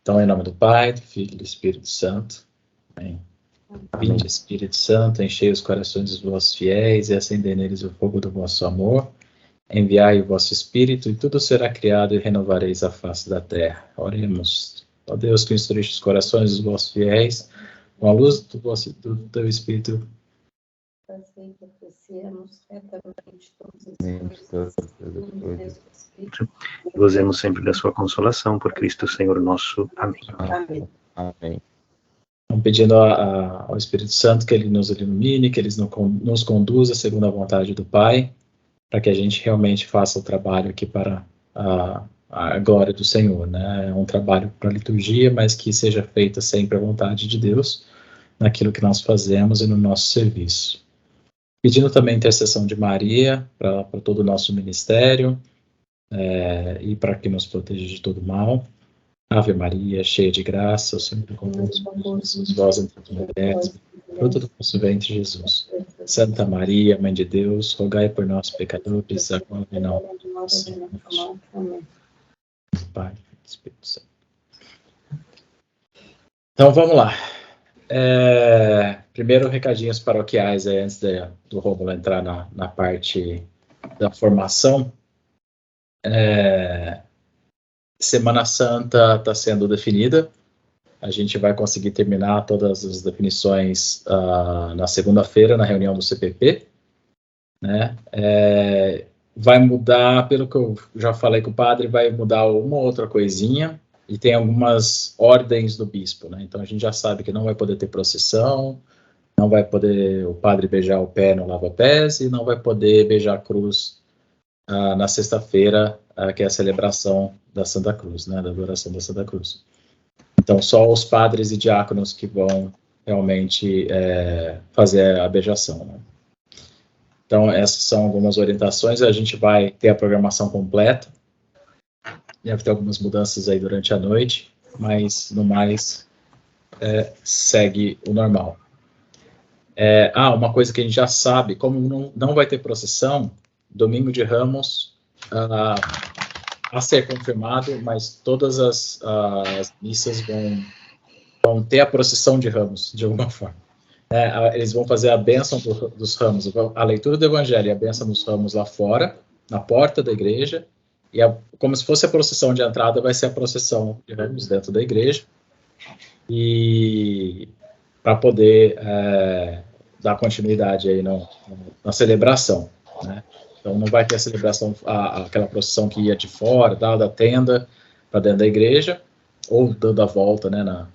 Então, em nome do Pai, do Filho e do Espírito Santo. Amém. Vinde, Espírito Santo, enchei os corações dos vossos fiéis e acendei neles o fogo do vosso amor. Enviai o vosso Espírito e tudo será criado e renovareis a face da terra. Oremos. Ó Deus, que instruíste os corações dos vossos fiéis com a luz do teu Espírito. Fazei que apreciemos retamente todas as coisas. Gozemos sempre da sua consolação, por Cristo Senhor nosso. Amém. Amém. Amém. Então, pedindo ao Espírito Santo que ele nos ilumine, que ele nos conduza segundo a vontade do Pai, para que a gente realmente faça o trabalho aqui para a glória do Senhor, né? É um trabalho para a liturgia, mas que seja feita sempre a vontade de Deus, naquilo que nós fazemos e no nosso serviço. Pedindo também a intercessão de Maria para todo o nosso ministério, e para que nos proteja de todo mal. Ave Maria, cheia de graça, o Senhor é convosco, vós entre as mulheres, fruto do vosso ventre, Jesus. Santa Maria, Mãe de Deus, rogai por nós, pecadores, agora e na hora de nossa morte. Amém. Pai, Espírito Santo. Então, vamos lá. Primeiro, recadinhos paroquiais aí, antes do Rômulo entrar na parte da formação. Semana Santa está sendo definida. A gente vai conseguir terminar todas as definições na segunda-feira, na reunião do CPP. Né? Vai mudar, pelo que eu já falei com o padre, vai mudar uma outra coisinha, e tem algumas ordens do bispo. Né? Então a gente já sabe que não vai poder ter procissão, não vai poder o padre beijar o pé no lava-pés, e não vai poder beijar a cruz na sexta-feira, que é a celebração da Santa Cruz, né, da adoração da Santa Cruz. Então, só os padres e diáconos que vão realmente fazer a beijação. Né? Então, essas são algumas orientações. A gente vai ter a programação completa. Deve ter algumas mudanças aí durante a noite, mas, no mais, segue o normal. Uma coisa que a gente já sabe, como não vai ter procissão, Domingo de Ramos a ser confirmado, mas todas as missas vão ter a procissão de Ramos, de alguma forma. Eles vão fazer a bênção dos ramos, a leitura do Evangelho e a bênção dos ramos lá fora, na porta da igreja, e como se fosse a procissão de entrada, vai ser a procissão de ramos dentro da igreja, e para poder dar continuidade aí na celebração, né? Então, não vai ter a celebração, aquela procissão que ia de fora, da tenda para dentro da igreja, ou dando a volta, né, no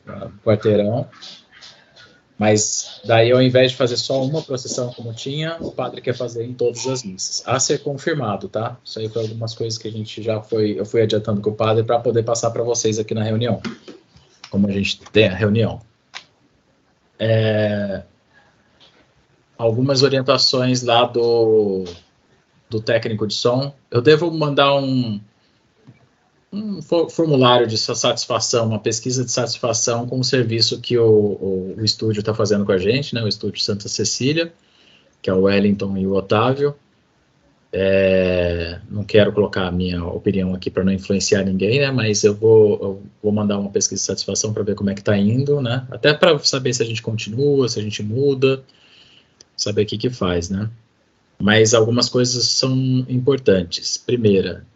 quarteirão. Mas daí, ao invés de fazer só uma procissão como tinha, o padre quer fazer em todas as missas. A ser confirmado, tá? Isso aí foi algumas coisas que a gente eu fui adiantando com o padre para poder passar para vocês aqui na reunião, como a gente tem a reunião. Algumas orientações lá do técnico de som. Eu devo mandar um formulário de satisfação, uma pesquisa de satisfação com o serviço que o estúdio está fazendo com a gente, né, o estúdio Santa Cecília, que é o Wellington e o Otávio. Não quero colocar a minha opinião aqui para não influenciar ninguém, né, mas eu vou mandar uma pesquisa de satisfação para ver como é que está indo, né, até para saber se a gente continua, se a gente muda, saber o que faz, né. Mas algumas coisas são importantes. Primeira,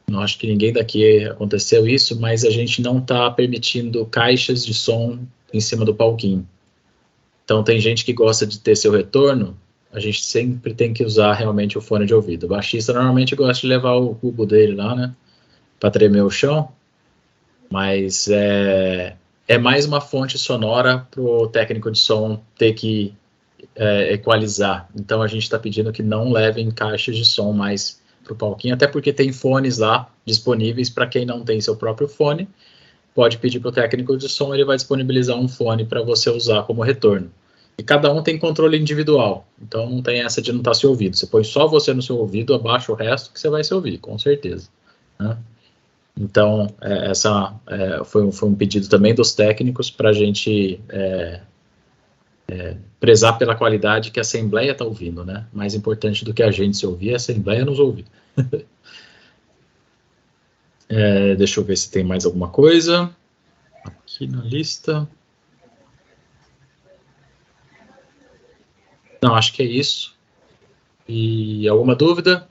não acho que ninguém daqui aconteceu isso, mas a gente não está permitindo caixas de som em cima do palquinho. Então, tem gente que gosta de ter seu retorno, a gente sempre tem que usar realmente o fone de ouvido. O baixista normalmente gosta de levar o cubo dele lá, né, para tremer o chão, mas é mais uma fonte sonora para o técnico de som ter que equalizar. Então a gente está pedindo que não levem caixas de som mais para o palquinho, até porque tem fones lá disponíveis para quem não tem seu próprio fone, pode pedir para o técnico de som, ele vai disponibilizar um fone para você usar como retorno. E cada um tem controle individual, então não tem essa de não estar se ouvindo. Você põe só você no seu ouvido, abaixa o resto que você vai se ouvir, com certeza. Né? Então, essa foi um pedido também dos técnicos para a gente prezar pela qualidade que a Assembleia está ouvindo, né? Mais importante do que a gente se ouvir, a Assembleia nos ouvir. Deixa eu ver se tem mais alguma coisa aqui na lista. Não, acho que é isso. E alguma dúvida?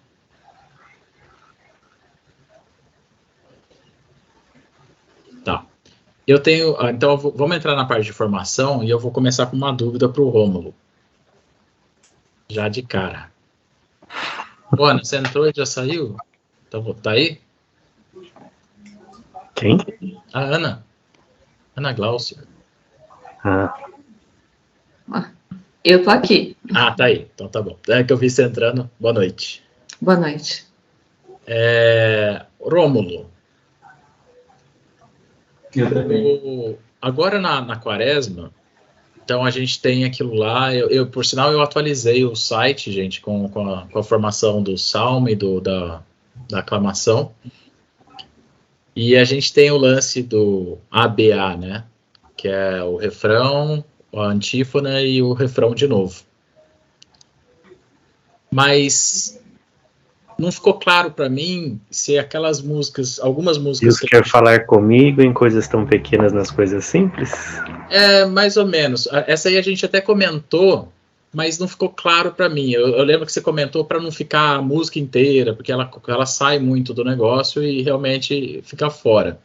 Tá. Eu tenho, então vamos entrar na parte de formação e eu vou começar com uma dúvida para o Rômulo. Já de cara. Ana, você entrou e já saiu? Então, tá aí? Quem? A Ana. Ana Gláucia. Eu tô aqui. Ah, tá aí. Então tá bom. É que eu vi você entrando. Boa noite. Boa noite. Rômulo. Agora na quaresma, então a gente tem aquilo lá, por sinal eu atualizei o site, gente, com a formação do salmo e da aclamação, e a gente tem o lance do ABA, né, que é o refrão, a antífona e o refrão de novo. Mas não ficou claro para mim se aquelas músicas, algumas músicas... Deus quer falar comigo em coisas tão pequenas nas coisas simples? Mais ou menos. Essa aí a gente até comentou, mas não ficou claro para mim. Eu lembro que você comentou para não ficar a música inteira, porque ela sai muito do negócio e realmente fica fora.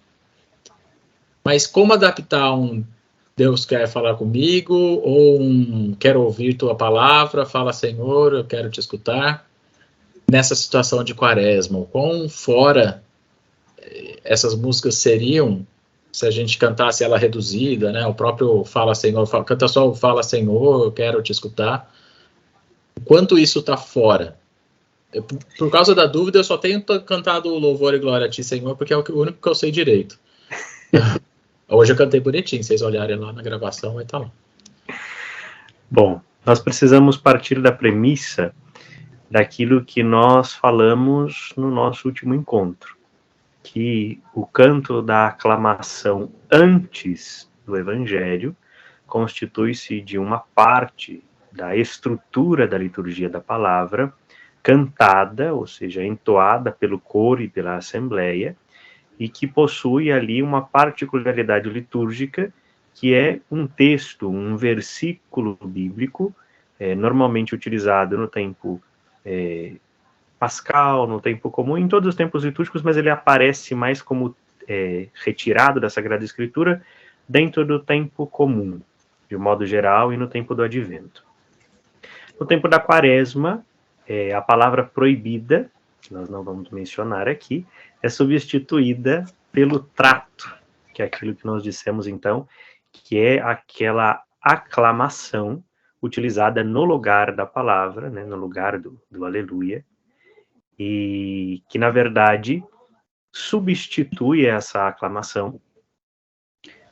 Mas como adaptar um Deus quer falar comigo, ou um quero ouvir tua palavra, fala Senhor, eu quero te escutar, nessa situação de quaresma? O quão fora essas músicas seriam se a gente cantasse ela reduzida, né? O próprio Fala Senhor, canta só o Fala Senhor, eu quero te escutar. O quanto isso está fora? Por causa da dúvida, eu só tenho cantado Louvor e Glória a Ti, Senhor, porque é o único que eu sei direito. Hoje eu cantei bonitinho, se vocês olharem lá na gravação, vai estar lá. Bom, nós precisamos partir da premissa daquilo que nós falamos no nosso último encontro, que o canto da aclamação antes do Evangelho constitui-se de uma parte da estrutura da liturgia da palavra, cantada, ou seja, entoada pelo coro e pela assembleia, e que possui ali uma particularidade litúrgica, que é um texto, um versículo bíblico, normalmente utilizado no tempo pascal, no tempo comum, em todos os tempos litúrgicos, mas ele aparece mais como retirado da Sagrada Escritura dentro do tempo comum, de um modo geral, e no tempo do Advento. No tempo da Quaresma, a palavra proibida, que nós não vamos mencionar aqui, é substituída pelo trato, que é aquilo que nós dissemos então, que é aquela aclamação utilizada no lugar da palavra, né, no lugar do aleluia, e que, na verdade, substitui essa aclamação,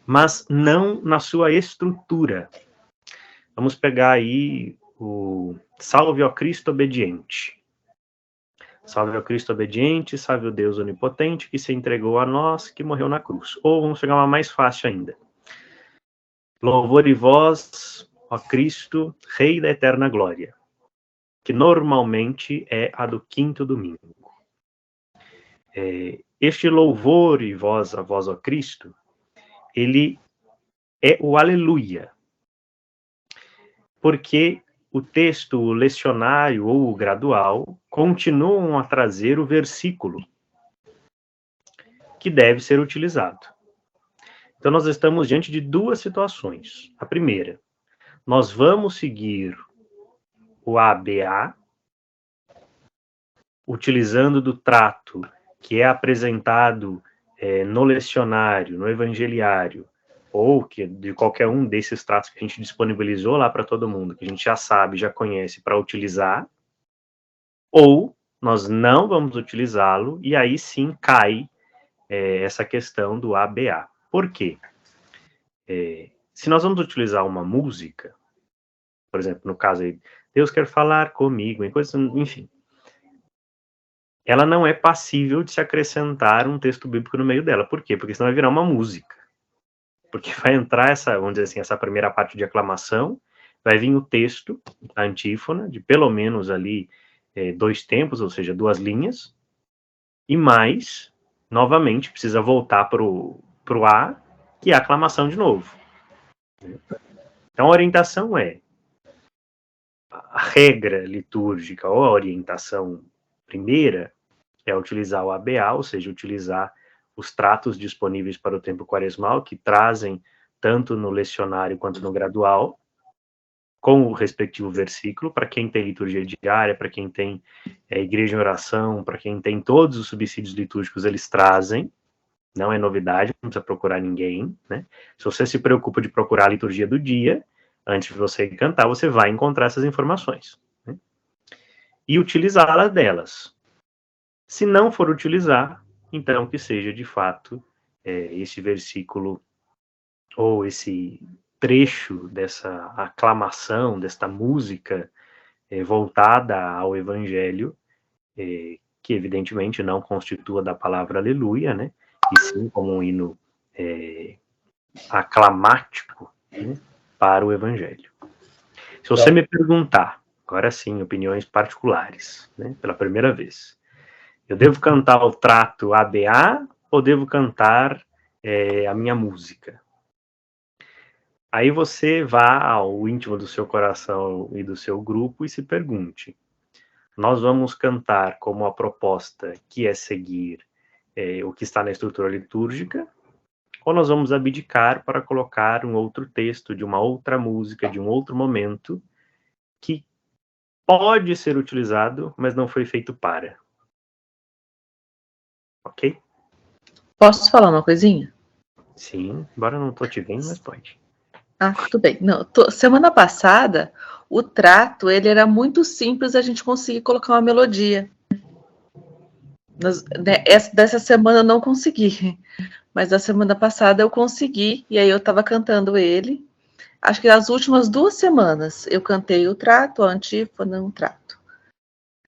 mas não na sua estrutura. Vamos pegar aí o Salve ao Cristo Obediente. Salve ao Cristo Obediente, salve o Deus Onipotente, que se entregou a nós, que morreu na cruz. Ou vamos pegar uma mais fácil ainda. Louvor e vós, ó Cristo, Rei da eterna glória, que normalmente é a do quinto domingo. Este louvor e vós, a vós, ó Cristo, ele é o aleluia. Porque o texto lecionário ou o gradual continuam a trazer o versículo que deve ser utilizado. Então, nós estamos diante de duas situações. A primeira, nós vamos seguir o ABA, utilizando do trato que é apresentado no lecionário, no evangeliário, ou que de qualquer um desses tratos que a gente disponibilizou lá para todo mundo, que a gente já sabe, já conhece, para utilizar, ou nós não vamos utilizá-lo, e aí sim cai essa questão do ABA. Por quê? Se nós vamos utilizar uma música, por exemplo, no caso aí, Deus quer falar comigo, enfim, ela não é passível de se acrescentar um texto bíblico no meio dela. Por quê? Porque senão vai virar uma música. Porque vai entrar essa, vamos dizer assim, essa primeira parte de aclamação, vai vir o texto, a antífona, de pelo menos ali 2 tempos, ou seja, 2 linhas, e mais, novamente, precisa voltar para o A, que é a aclamação de novo. Então, a orientação a regra litúrgica, ou a orientação primeira, é utilizar o ABA, ou seja, utilizar os tratos disponíveis para o tempo quaresmal, que trazem tanto no lecionário quanto no gradual, com o respectivo versículo, para quem tem liturgia diária, para quem tem igreja em oração, para quem tem todos os subsídios litúrgicos, eles trazem, não é novidade, não precisa procurar ninguém, né? Se você se preocupa de procurar a liturgia do dia, antes de você cantar, você vai encontrar essas informações, né? E utilizá-las delas. Se não for utilizar, então que seja de fato esse versículo ou esse trecho dessa aclamação, desta música voltada ao Evangelho, que evidentemente não constitua da palavra aleluia, né? E sim como um hino aclamático, né, para o Evangelho. Se você me perguntar, agora sim, opiniões particulares, né, pela primeira vez, eu devo cantar o trato ABA ou devo cantar a minha música? Aí você vá ao íntimo do seu coração e do seu grupo e se pergunte: nós vamos cantar como a proposta que é seguir o que está na estrutura litúrgica, ou nós vamos abdicar para colocar um outro texto de uma outra música, de um outro momento, que pode ser utilizado, mas não foi feito para. Ok? Posso falar uma coisinha? Sim, embora eu não tô te vendo, mas pode. Ah, tudo bem. Não, semana passada, o trato, ele era muito simples, a gente conseguir colocar uma melodia. Dessa semana eu não consegui, mas da semana passada eu consegui, e aí eu estava cantando ele. Acho que as últimas 2 semanas eu cantei o trato, a antífona, um trato.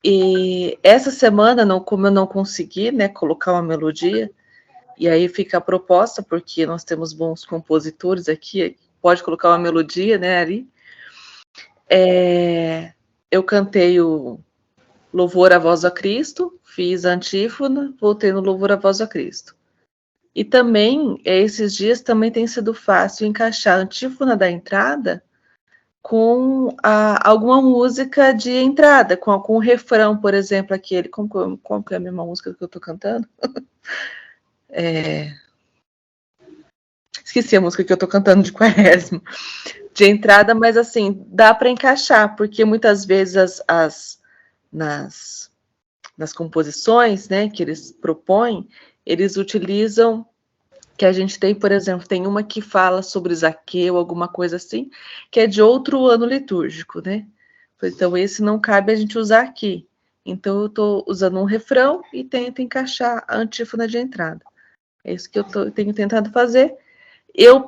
E essa semana, como eu não consegui, né, colocar uma melodia, e aí fica a proposta, porque nós temos bons compositores aqui, pode colocar uma melodia, né, ali. Eu cantei o Louvor à Voz a Cristo, fiz a antífona, voltei no Louvor à Voz a Cristo. E também, esses dias, também tem sido fácil encaixar a antífona da entrada com alguma música de entrada, com o refrão, por exemplo, aquele... Como que é a mesma música que eu estou cantando? Esqueci a música que eu estou cantando de Quaresma. De entrada, mas assim, dá para encaixar, porque muitas vezes nas composições, né, que eles propõem, eles utilizam, que a gente tem, por exemplo, tem uma que fala sobre Zaqueu, alguma coisa assim, que é de outro ano litúrgico, né? Então, esse não cabe a gente usar aqui. Então, eu estou usando um refrão e tento encaixar a antífona de entrada. É isso que eu tenho tentado fazer. Eu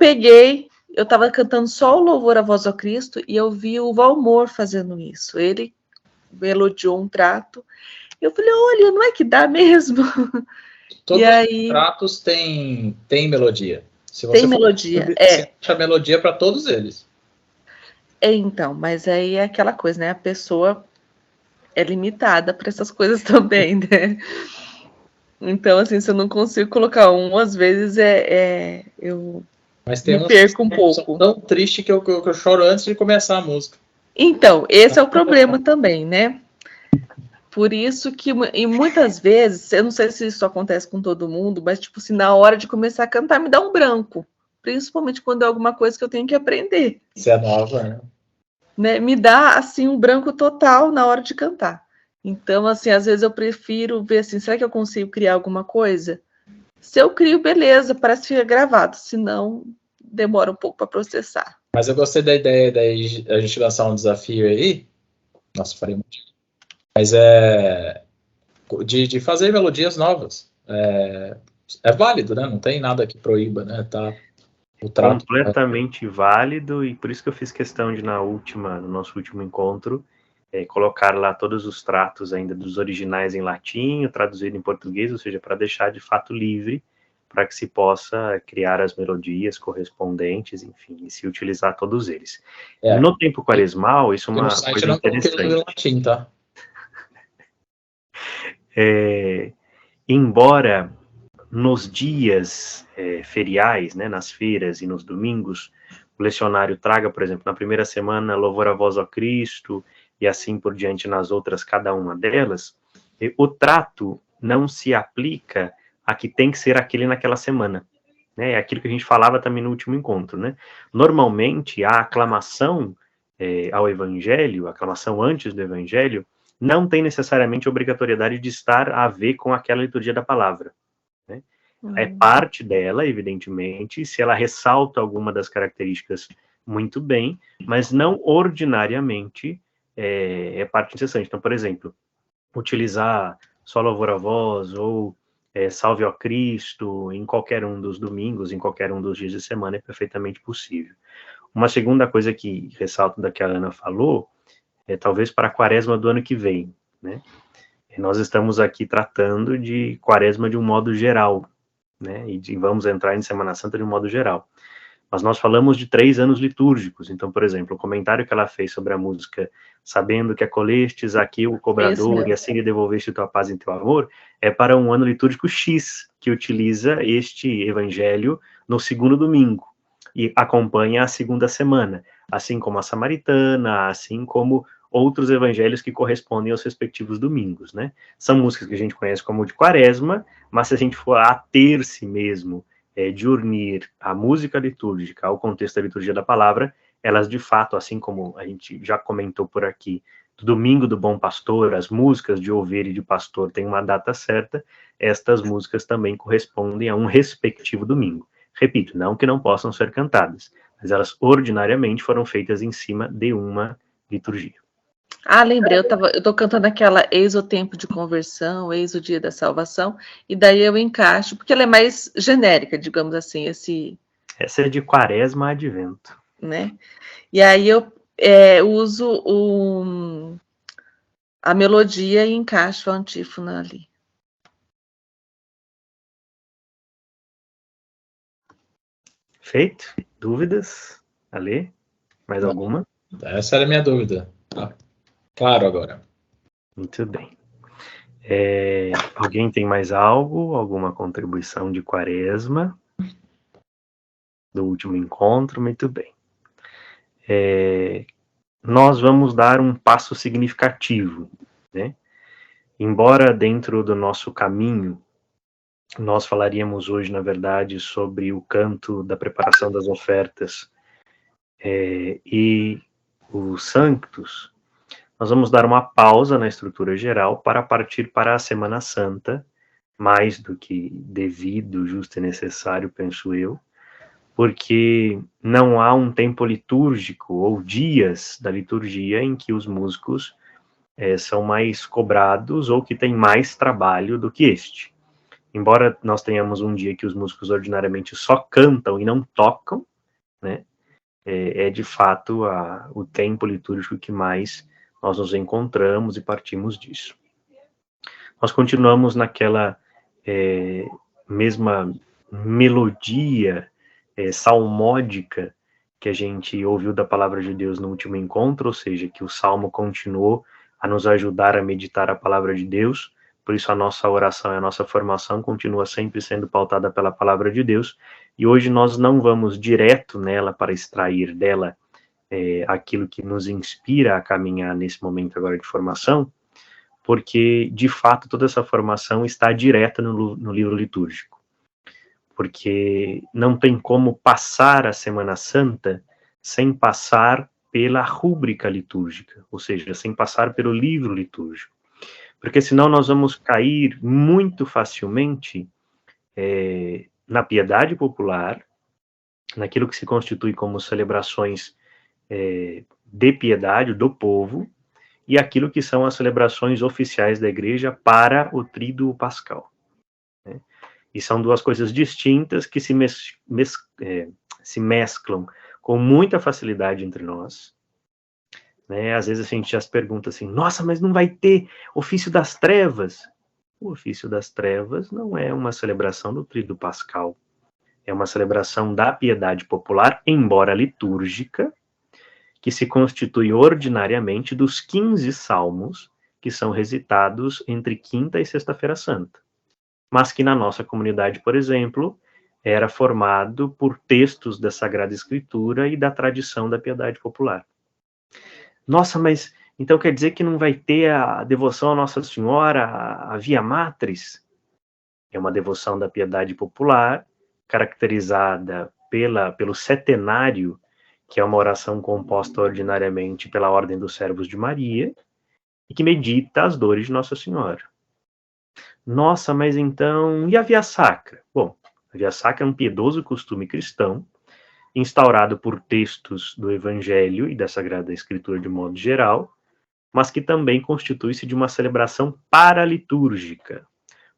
estava cantando só o Louvor à Voz ao Cristo e eu vi o Valmor fazendo isso. Ele melodiou um trato. Eu falei, olha, não é que dá mesmo? Todos os tratos têm melodia. Se você tem melodia, você acha melodia para todos eles. Então, mas aí é aquela coisa, né? A pessoa é limitada para essas coisas também, né? Então, assim, se eu não consigo colocar um, às vezes eu me perco um pouco. Tão triste que eu choro antes de começar a música. Então, esse é o problema também, né? Por isso que, e muitas vezes, eu não sei se isso acontece com todo mundo, mas, tipo assim, na hora de começar a cantar, me dá um branco. Principalmente quando é alguma coisa que eu tenho que aprender. Isso é nova, né? Me dá, assim, um branco total na hora de cantar. Então, assim, às vezes eu prefiro ver assim, será que eu consigo criar alguma coisa? Se eu crio, beleza, parece que fica gravado. Se não, demora um pouco para processar. Mas eu gostei da ideia da gente lançar um desafio aí. Nossa, falei muito. Mas de fazer melodias novas. É válido, né? Não tem nada que proíba, né? Tá o trato completamente válido, e por isso que eu fiz questão de, no nosso último encontro, colocar lá todos os tratos ainda dos originais em latim, traduzido em português, ou seja, para deixar de fato livre para que se possa criar as melodias correspondentes, enfim, e se utilizar todos eles. No tempo quaresmal, isso é uma coisa não interessante. Em latim, tá? Embora nos dias feriais, né, nas feiras e nos domingos, o lecionário traga, por exemplo, na primeira semana, louvor a vós, ó Cristo, e assim por diante nas outras, cada uma delas, o trato não se aplica a que tem que ser aquele naquela semana. Né? É aquilo que a gente falava também no último encontro. Né? Normalmente, a aclamação ao Evangelho, a aclamação antes do Evangelho, não tem necessariamente obrigatoriedade de estar a ver com aquela liturgia da palavra. Né? É parte dela, evidentemente, se ela ressalta alguma das características, muito bem, mas não ordinariamente é parte incessante. Então, por exemplo, utilizar só louvor a vós ou salve ao Cristo em qualquer um dos domingos, em qualquer um dos dias de semana é perfeitamente possível. Uma segunda coisa que ressalto da que a Ana falou é talvez para a quaresma do ano que vem, né? Nós estamos aqui tratando de quaresma de um modo geral, né? E vamos entrar em Semana Santa de um modo geral. Mas nós falamos de 3 anos litúrgicos. Então, por exemplo, o comentário que ela fez sobre a música Sabendo que acolestes aqui o cobrador e assim lhe devolveste tua paz e teu amor, é para um ano litúrgico X, que utiliza este evangelho no 2º domingo e acompanha a 2ª semana, assim como a Samaritana, assim como outros evangelhos que correspondem aos respectivos domingos, né? São músicas que a gente conhece como de quaresma, mas se a gente for ater-se mesmo de unir a música litúrgica ao contexto da liturgia da palavra, elas de fato, assim como a gente já comentou por aqui, do Domingo do Bom Pastor, as músicas de ovelha e de pastor têm uma data certa, estas músicas também correspondem a um respectivo domingo. Repito, não que não possam ser cantadas, mas elas ordinariamente foram feitas em cima de uma liturgia. Ah, lembrei, eu tô cantando aquela Eis o Tempo de Conversão, Eis o Dia da Salvação, e daí eu encaixo, porque ela é mais genérica, digamos assim, Essa é de Quaresma a Advento. Né? E aí eu uso a melodia e encaixo a antífona ali. Feito? Dúvidas? Ale? Mais alguma? Essa era a minha dúvida. Claro agora. Muito bem. Alguém tem mais algo? Alguma contribuição de Quaresma? Do último encontro? Muito bem. Nós vamos dar um passo significativo, né? Embora dentro do nosso caminho, nós falaríamos hoje, na verdade, sobre o canto da preparação das ofertas e os sanctos, nós vamos dar uma pausa na estrutura geral para partir para a Semana Santa, mais do que devido, justo e necessário, penso eu, porque não há um tempo litúrgico ou dias da liturgia em que os músicos são mais cobrados ou que têm mais trabalho do que este. Embora nós tenhamos um dia que os músicos ordinariamente só cantam e não tocam, né, é de fato o tempo litúrgico que mais nós nos encontramos e partimos disso. Nós continuamos naquela mesma melodia salmódica que a gente ouviu da palavra de Deus no último encontro, ou seja, que o salmo continuou a nos ajudar a meditar a palavra de Deus, por isso a nossa oração e a nossa formação continua sempre sendo pautada pela palavra de Deus, e hoje nós não vamos direto nela para extrair dela aquilo que nos inspira a caminhar nesse momento agora de formação, porque, de fato, toda essa formação está direta no livro litúrgico. Porque não tem como passar a Semana Santa sem passar pela rúbrica litúrgica, ou seja, sem passar pelo livro litúrgico. Porque senão nós vamos cair muito facilmente na piedade popular, naquilo que se constitui como celebrações de piedade do povo, e aquilo que são as celebrações oficiais da igreja para o tríduo pascal. Né? E são duas coisas distintas que se mesclam com muita facilidade entre nós. Né? Às vezes a gente já se pergunta assim, nossa, mas não vai ter ofício das trevas? o ofício das trevas não é uma celebração do Tríduo Pascal. É uma celebração da piedade popular, embora litúrgica, que se constitui ordinariamente dos 15 salmos que são recitados entre quinta e sexta-feira santa. Mas que na nossa comunidade, por exemplo, era formado por textos da Sagrada Escritura e da tradição da piedade popular. Nossa, mas então quer dizer que não vai ter a devoção à Nossa Senhora, a Via Matris? É uma devoção da piedade popular, caracterizada pelo setenário, que é uma oração composta ordinariamente pela Ordem dos Servos de Maria, e que medita as dores de Nossa Senhora. Nossa, mas então, e a Via Sacra? Bom, a Via Sacra é um piedoso costume cristão, instaurado por textos do Evangelho e da Sagrada Escritura de modo geral, mas que também constitui-se de uma celebração paralitúrgica,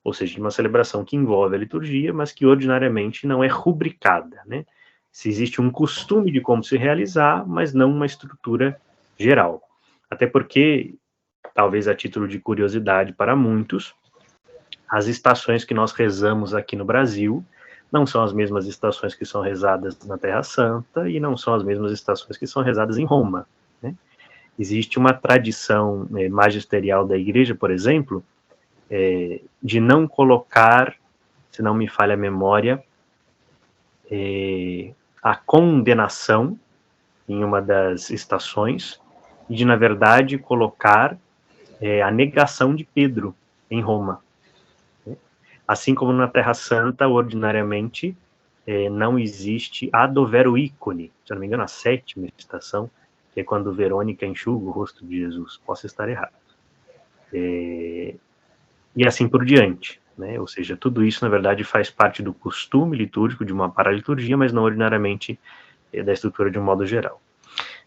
ou seja, de uma celebração que envolve a liturgia, mas que ordinariamente não é rubricada, né? Se existe um costume de como se realizar, mas não uma estrutura geral. Até porque, talvez a título de curiosidade para muitos, as estações que nós rezamos aqui no Brasil não são as mesmas estações que são rezadas na Terra Santa e não são as mesmas estações que são rezadas em Roma, né? Existe uma tradição magisterial da Igreja, por exemplo, de não colocar, se não me falha a memória, a condenação em uma das estações e de, na verdade, colocar a negação de Pedro em Roma. Assim como na Terra Santa, ordinariamente, não existe adovero ícone, se não me engano, a 7ª estação, que é quando Verônica enxuga o rosto de Jesus. Posso estar errado. E assim por diante, né? Ou seja, tudo isso, na verdade, faz parte do costume litúrgico de uma paraliturgia, mas não ordinariamente da estrutura de um modo geral.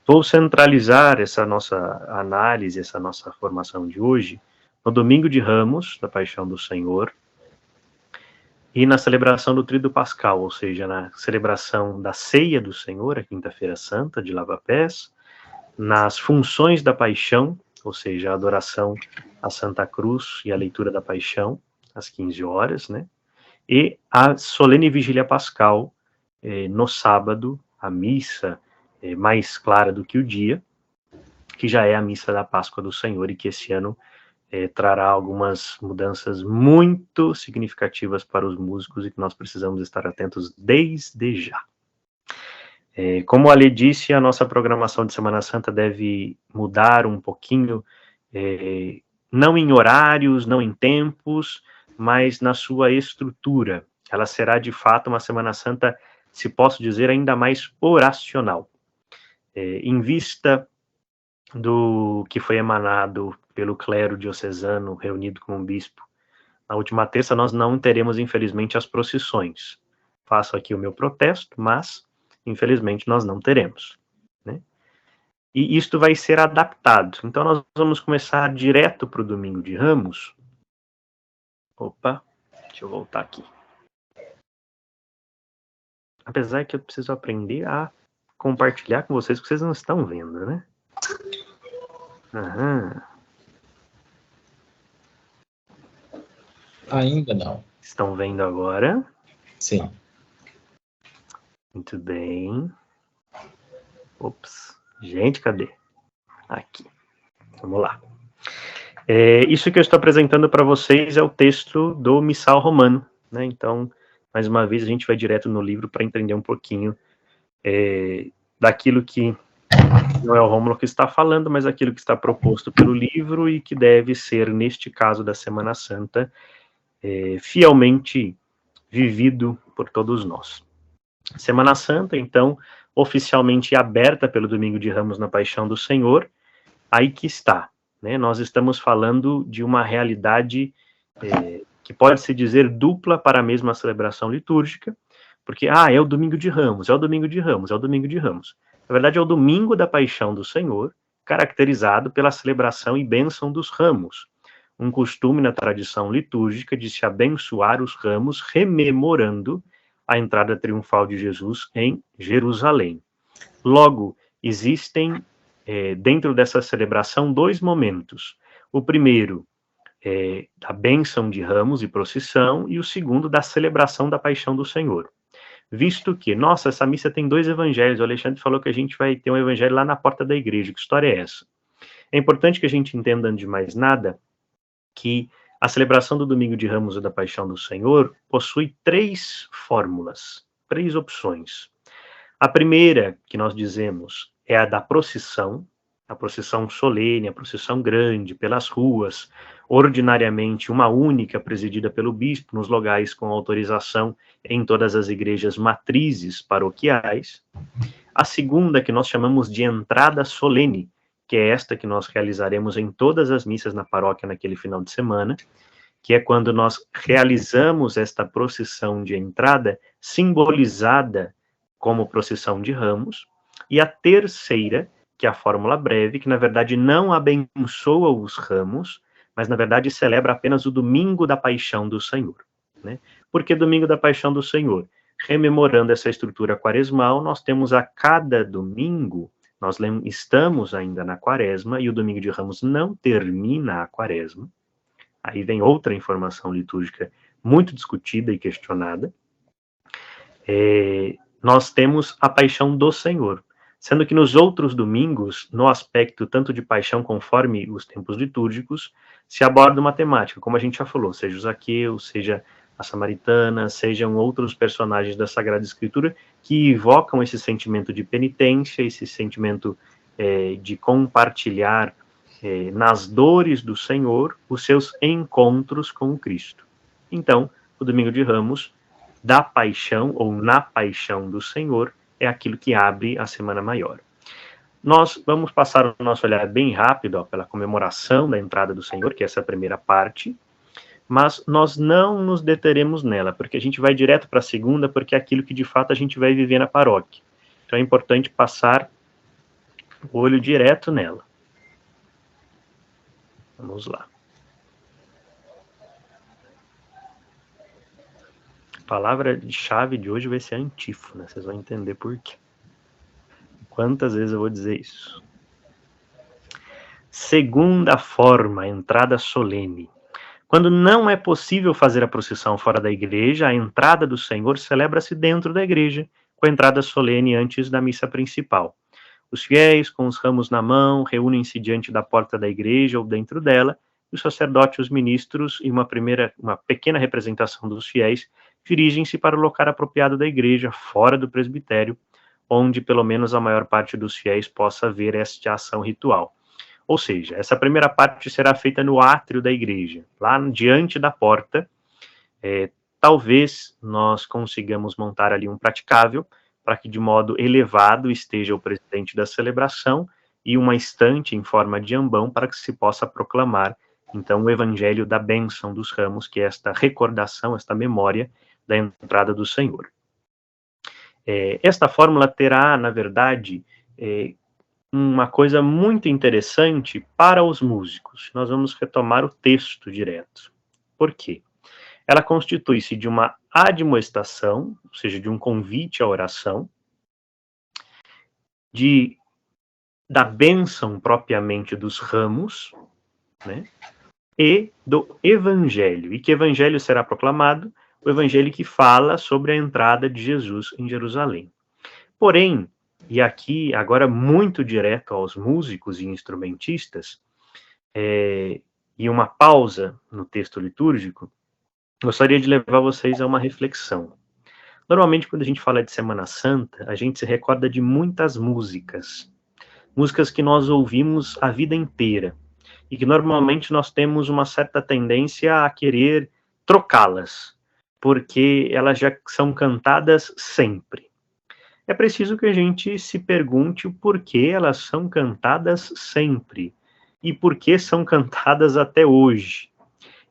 Vou centralizar essa nossa análise, essa nossa formação de hoje, no Domingo de Ramos, da Paixão do Senhor, e na celebração do Tríduo Pascal, ou seja, na celebração da Ceia do Senhor, a Quinta-feira Santa, de Lava-Pés, nas funções da Paixão, ou seja, a adoração à Santa Cruz e a leitura da Paixão, às 15 horas, né? E a solene Vigília Pascal, no sábado, a missa mais clara do que o dia, que já é a missa da Páscoa do Senhor e que esse ano trará algumas mudanças muito significativas para os músicos e que nós precisamos estar atentos desde já. Como a Lê disse, a nossa programação de Semana Santa deve mudar um pouquinho, não em horários, não em tempos, mas na sua estrutura. Ela será, de fato, uma Semana Santa, se posso dizer, ainda mais oracional. Em vista do que foi emanado pelo clero diocesano reunido com o bispo na última terça, nós não teremos, infelizmente, as procissões. Faço aqui o meu protesto, mas, infelizmente, nós não teremos, né? E isto vai ser adaptado. Então, nós vamos começar direto para o Domingo de Ramos. Opa, deixa eu voltar aqui. Apesar que eu preciso aprender a compartilhar com vocês, porque vocês não estão vendo, né? Aham. Ainda não. Estão vendo agora? Sim. Muito bem. Ops. Gente, cadê? Aqui. Vamos lá. Isso que eu estou apresentando para vocês é o texto do Missal Romano, né? Então, mais uma vez, a gente vai direto no livro para entender um pouquinho daquilo que não é o Rômulo que está falando, mas aquilo que está proposto pelo livro e que deve ser, neste caso da Semana Santa, fielmente vivido por todos nós. Semana Santa, então, oficialmente aberta pelo Domingo de Ramos na Paixão do Senhor, aí que está, né? Nós estamos falando de uma realidade que pode-se dizer dupla para a mesma celebração litúrgica, porque, é o Domingo de Ramos, é o Domingo de Ramos, é o Domingo de Ramos. Na verdade, é o Domingo da Paixão do Senhor, caracterizado pela celebração e bênção dos ramos, um costume na tradição litúrgica de se abençoar os ramos, rememorando a entrada triunfal de Jesus em Jerusalém. Logo, existem, dentro dessa celebração, dois momentos. O primeiro da bênção de ramos e procissão, e o segundo da celebração da paixão do Senhor. Visto que, nossa, essa missa tem 2 evangelhos, o Alexandre falou que a gente vai ter um evangelho lá na porta da igreja, que história é essa? É importante que a gente entenda, antes de mais nada, que a celebração do Domingo de Ramos e da Paixão do Senhor possui 3 fórmulas, 3 opções. A primeira, que nós dizemos, é a da procissão, a procissão solene, a procissão grande, pelas ruas, ordinariamente uma única, presidida pelo bispo, nos locais com autorização em todas as igrejas matrizes paroquiais. A segunda, que nós chamamos de entrada solene, que é esta que nós realizaremos em todas as missas na paróquia naquele final de semana, que é quando nós realizamos esta procissão de entrada, simbolizada como procissão de ramos. E a terceira, que é a fórmula breve, que na verdade não abençoa os ramos, mas na verdade celebra apenas o Domingo da Paixão do Senhor, né? Por que Domingo da Paixão do Senhor? Rememorando essa estrutura quaresmal, nós temos a cada domingo, nós estamos ainda na quaresma, e o Domingo de Ramos não termina a quaresma. Aí vem outra informação litúrgica muito discutida e questionada. Nós temos a Paixão do Senhor, sendo que nos outros domingos, no aspecto tanto de paixão conforme os tempos litúrgicos, se aborda uma temática, como a gente já falou, seja o Zaqueu, seja a Samaritana, sejam outros personagens da Sagrada Escritura que evocam esse sentimento de penitência, esse sentimento de compartilhar nas dores do Senhor os seus encontros com o Cristo. Então, o Domingo de Ramos, da paixão ou na paixão do Senhor, é aquilo que abre a Semana Maior. Nós vamos passar o nosso olhar bem rápido pela comemoração da entrada do Senhor, que é essa primeira parte, mas nós não nos deteremos nela, porque a gente vai direto para a segunda, porque é aquilo que de fato a gente vai viver na paróquia. Então é importante passar o olho direto nela. Vamos lá. A palavra-chave de hoje vai ser antífona, vocês vão entender por quê. Quantas vezes eu vou dizer isso? Segunda forma, a entrada solene. Quando não é possível fazer a procissão fora da igreja, a entrada do Senhor celebra-se dentro da igreja, com a entrada solene antes da missa principal. Os fiéis, com os ramos na mão, reúnem-se diante da porta da igreja ou dentro dela, e os sacerdotes, os ministros e uma pequena representação dos fiéis dirigem-se para o local apropriado da igreja, fora do presbitério, onde pelo menos a maior parte dos fiéis possa ver esta ação ritual. Ou seja, essa primeira parte será feita no átrio da igreja, lá diante da porta. Talvez nós consigamos montar ali um praticável, para que de modo elevado esteja o presidente da celebração e uma estante em forma de ambão para que se possa proclamar, então, o evangelho da bênção dos ramos, que é esta recordação, esta memória da entrada do Senhor. Esta fórmula terá, na verdade, uma coisa muito interessante para os músicos. Nós vamos retomar o texto direto. Por quê? Ela constitui-se de uma admoestação, ou seja, de um convite à oração, da bênção propriamente dos ramos, né, e do evangelho. E que evangelho será proclamado? O evangelho que fala sobre a entrada de Jesus em Jerusalém. Porém, e aqui agora muito direto aos músicos e instrumentistas, e uma pausa no texto litúrgico, gostaria de levar vocês a uma reflexão. Normalmente, quando a gente fala de Semana Santa, a gente se recorda de muitas músicas que nós ouvimos a vida inteira, e que normalmente nós temos uma certa tendência a querer trocá-las, porque elas já são cantadas sempre. É preciso que a gente se pergunte o porquê elas são cantadas sempre, e por que são cantadas até hoje.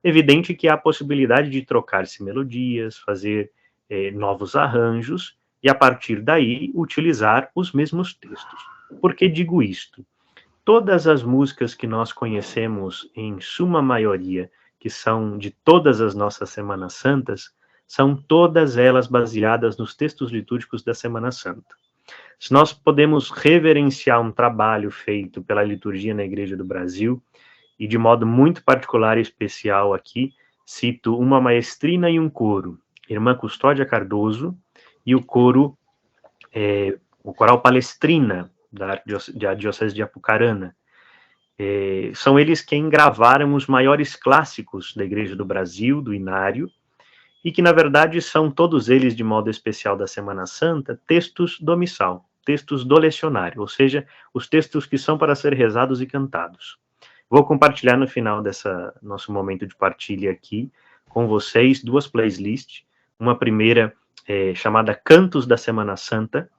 Evidente que há a possibilidade de trocar-se melodias, fazer novos arranjos, e a partir daí utilizar os mesmos textos. Por que digo isto? Todas as músicas que nós conhecemos, em suma maioria, que são de todas as nossas Semanas Santas, são todas elas baseadas nos textos litúrgicos da Semana Santa. Se nós podemos reverenciar um trabalho feito pela liturgia na Igreja do Brasil, e de modo muito particular e especial aqui, cito uma maestrina e um coro, Irmã Custódia Cardoso, e o coro, o coral Palestrina, da Diocese de Apucarana. São eles quem gravaram os maiores clássicos da Igreja do Brasil, do Inário, e que, na verdade, são todos eles, de modo especial da Semana Santa, textos do missal, textos do lecionário, ou seja, os textos que são para ser rezados e cantados. Vou compartilhar no final dessa nosso momento de partilha aqui com vocês 2 playlists, uma primeira chamada Cantos da Semana Santa,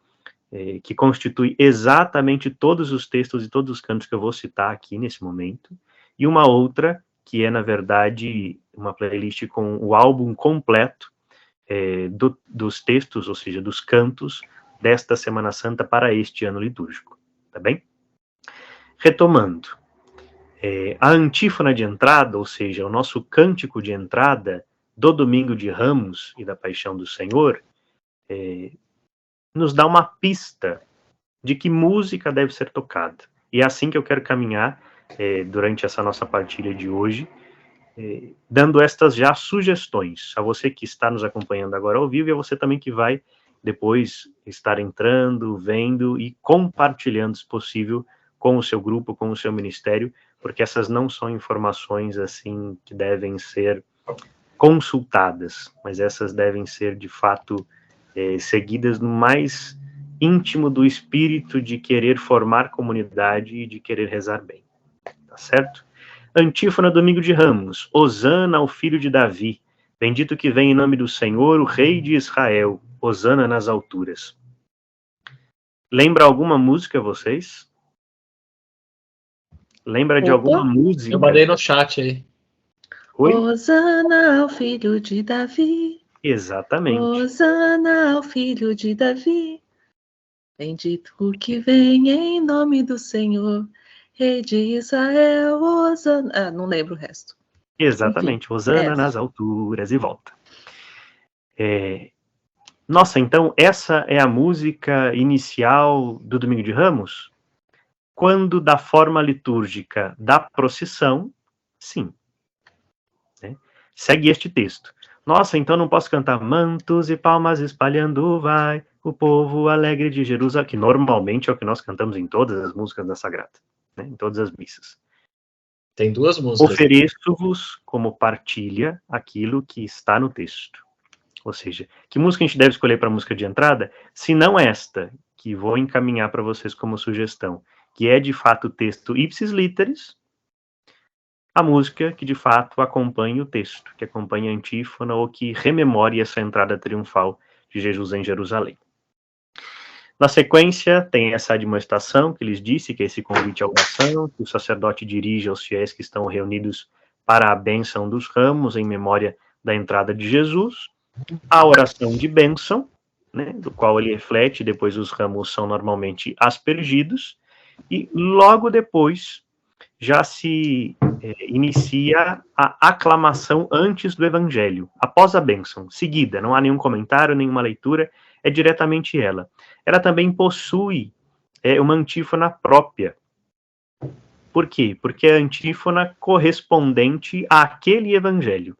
que constitui exatamente todos os textos e todos os cantos que eu vou citar aqui nesse momento, e uma outra que é, na verdade, uma playlist com o álbum completo dos textos, ou seja, dos cantos desta Semana Santa para este ano litúrgico, tá bem? Retomando, a antífona de entrada, ou seja, o nosso cântico de entrada do Domingo de Ramos e da Paixão do Senhor, nos dá uma pista de que música deve ser tocada. E é assim que eu quero caminhar durante essa nossa partilha de hoje, dando estas já sugestões a você que está nos acompanhando agora ao vivo e a você também que vai depois estar entrando, vendo e compartilhando, se possível, com o seu grupo, com o seu ministério, porque essas não são informações assim que devem ser consultadas, mas essas devem ser, de fato, seguidas no mais íntimo do espírito de querer formar comunidade e de querer rezar bem. Tá certo? Antífona, Domingo de Ramos. Hosana ao filho de Davi. Bendito que vem em nome do Senhor, o Rei de Israel. Hosana nas alturas. Lembra alguma música, vocês? Lembra de alguma música? Eu mandei no chat aí. Oi? Hosana ao filho de Davi. Exatamente. Hosana ao filho de Davi. Bendito o que vem em nome do Senhor, Rei de Israel, Hosana. Não lembro o resto. Exatamente. Enfim, Hosana nas alturas e volta. Nossa, então essa é a música inicial do Domingo de Ramos? Quando da forma litúrgica da procissão, sim. Segue este texto. Nossa, então não posso cantar mantos e palmas espalhando vai o povo alegre de Jerusalém, que normalmente é o que nós cantamos em todas as músicas da Sagrada, né, em todas as missas. Tem 2 músicas. Ofereço-vos como partilha aquilo que está no texto. Ou seja, que música a gente deve escolher para a música de entrada? Se não esta, que vou encaminhar para vocês como sugestão, que é de fato o texto ipsis literis, a música que de fato acompanha o texto, que acompanha a antífona ou que rememore essa entrada triunfal de Jesus em Jerusalém. Na sequência, tem essa admoestação que lhes disse, que é esse convite à oração, que o sacerdote dirige aos fiéis que estão reunidos para a bênção dos ramos, em memória da entrada de Jesus. A oração de bênção, né, do qual ele reflete, depois os ramos são normalmente aspergidos, e logo depois já se inicia a aclamação antes do evangelho, após a bênção, seguida, não há nenhum comentário, nenhuma leitura, é diretamente ela. Ela também possui uma antífona própria. Por quê? Porque é a antífona correspondente àquele evangelho.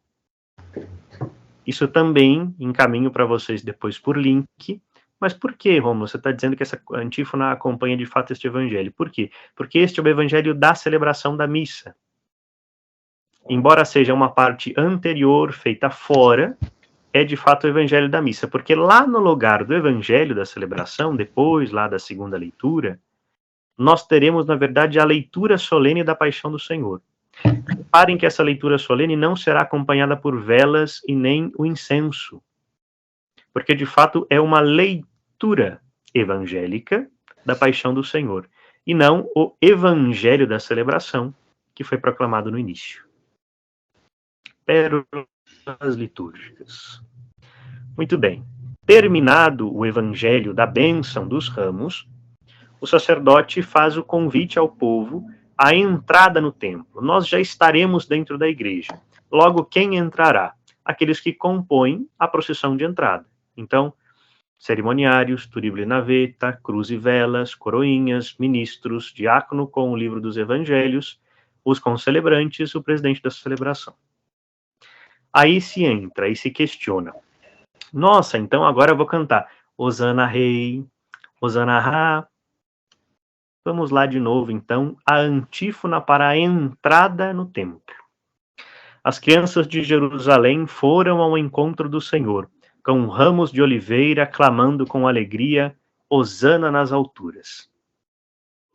Isso também encaminho para vocês depois por link. Mas por que, Romulo? Você está dizendo que essa antífona acompanha de fato este evangelho. Por quê? Porque este é o evangelho da celebração da missa. Embora seja uma parte anterior, feita fora, é de fato o evangelho da missa. Porque lá no lugar do evangelho da celebração, depois lá da segunda leitura, nós teremos, na verdade, a leitura solene da Paixão do Senhor. Reparem que essa leitura solene não será acompanhada por velas e nem o incenso. Porque, de fato, é uma leitura evangélica da Paixão do Senhor, e não o evangelho da celebração, que foi proclamado no início. Pérolas litúrgicas. Muito bem. Terminado o evangelho da bênção dos ramos, o sacerdote faz o convite ao povo à entrada no templo. Nós já estaremos dentro da igreja. Logo, quem entrará? Aqueles que compõem a procissão de entrada. Então, cerimoniários, turibula e naveta, cruz e velas, coroinhas, ministros, diácono com o livro dos evangelhos, os concelebrantes, o presidente da celebração. Aí se entra, aí se questiona. Nossa, então agora eu vou cantar Hosana Rei, Hosana Ra. Vamos lá de novo, então, a antífona para a entrada no templo. As crianças de Jerusalém foram ao encontro do Senhor, com ramos de oliveira, clamando com alegria, Hosana nas alturas.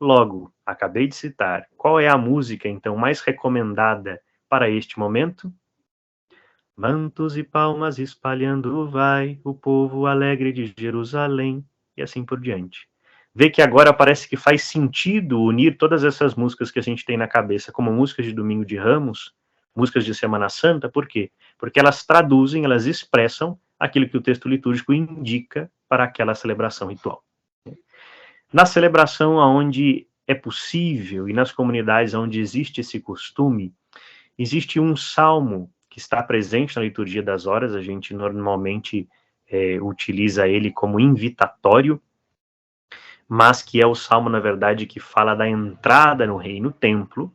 Logo, acabei de citar, qual é a música, então, mais recomendada para este momento? Mantos e palmas espalhando vai, o povo alegre de Jerusalém, e assim por diante. Vê que agora parece que faz sentido unir todas essas músicas que a gente tem na cabeça como músicas de Domingo de Ramos, músicas de Semana Santa, por quê? Porque elas traduzem, elas expressam aquilo que o texto litúrgico indica para aquela celebração ritual. Na celebração onde é possível e nas comunidades onde existe esse costume, existe um salmo que está presente na liturgia das horas, a gente normalmente utiliza ele como invitatório, mas que é o salmo, na verdade, que fala da entrada no reino templo,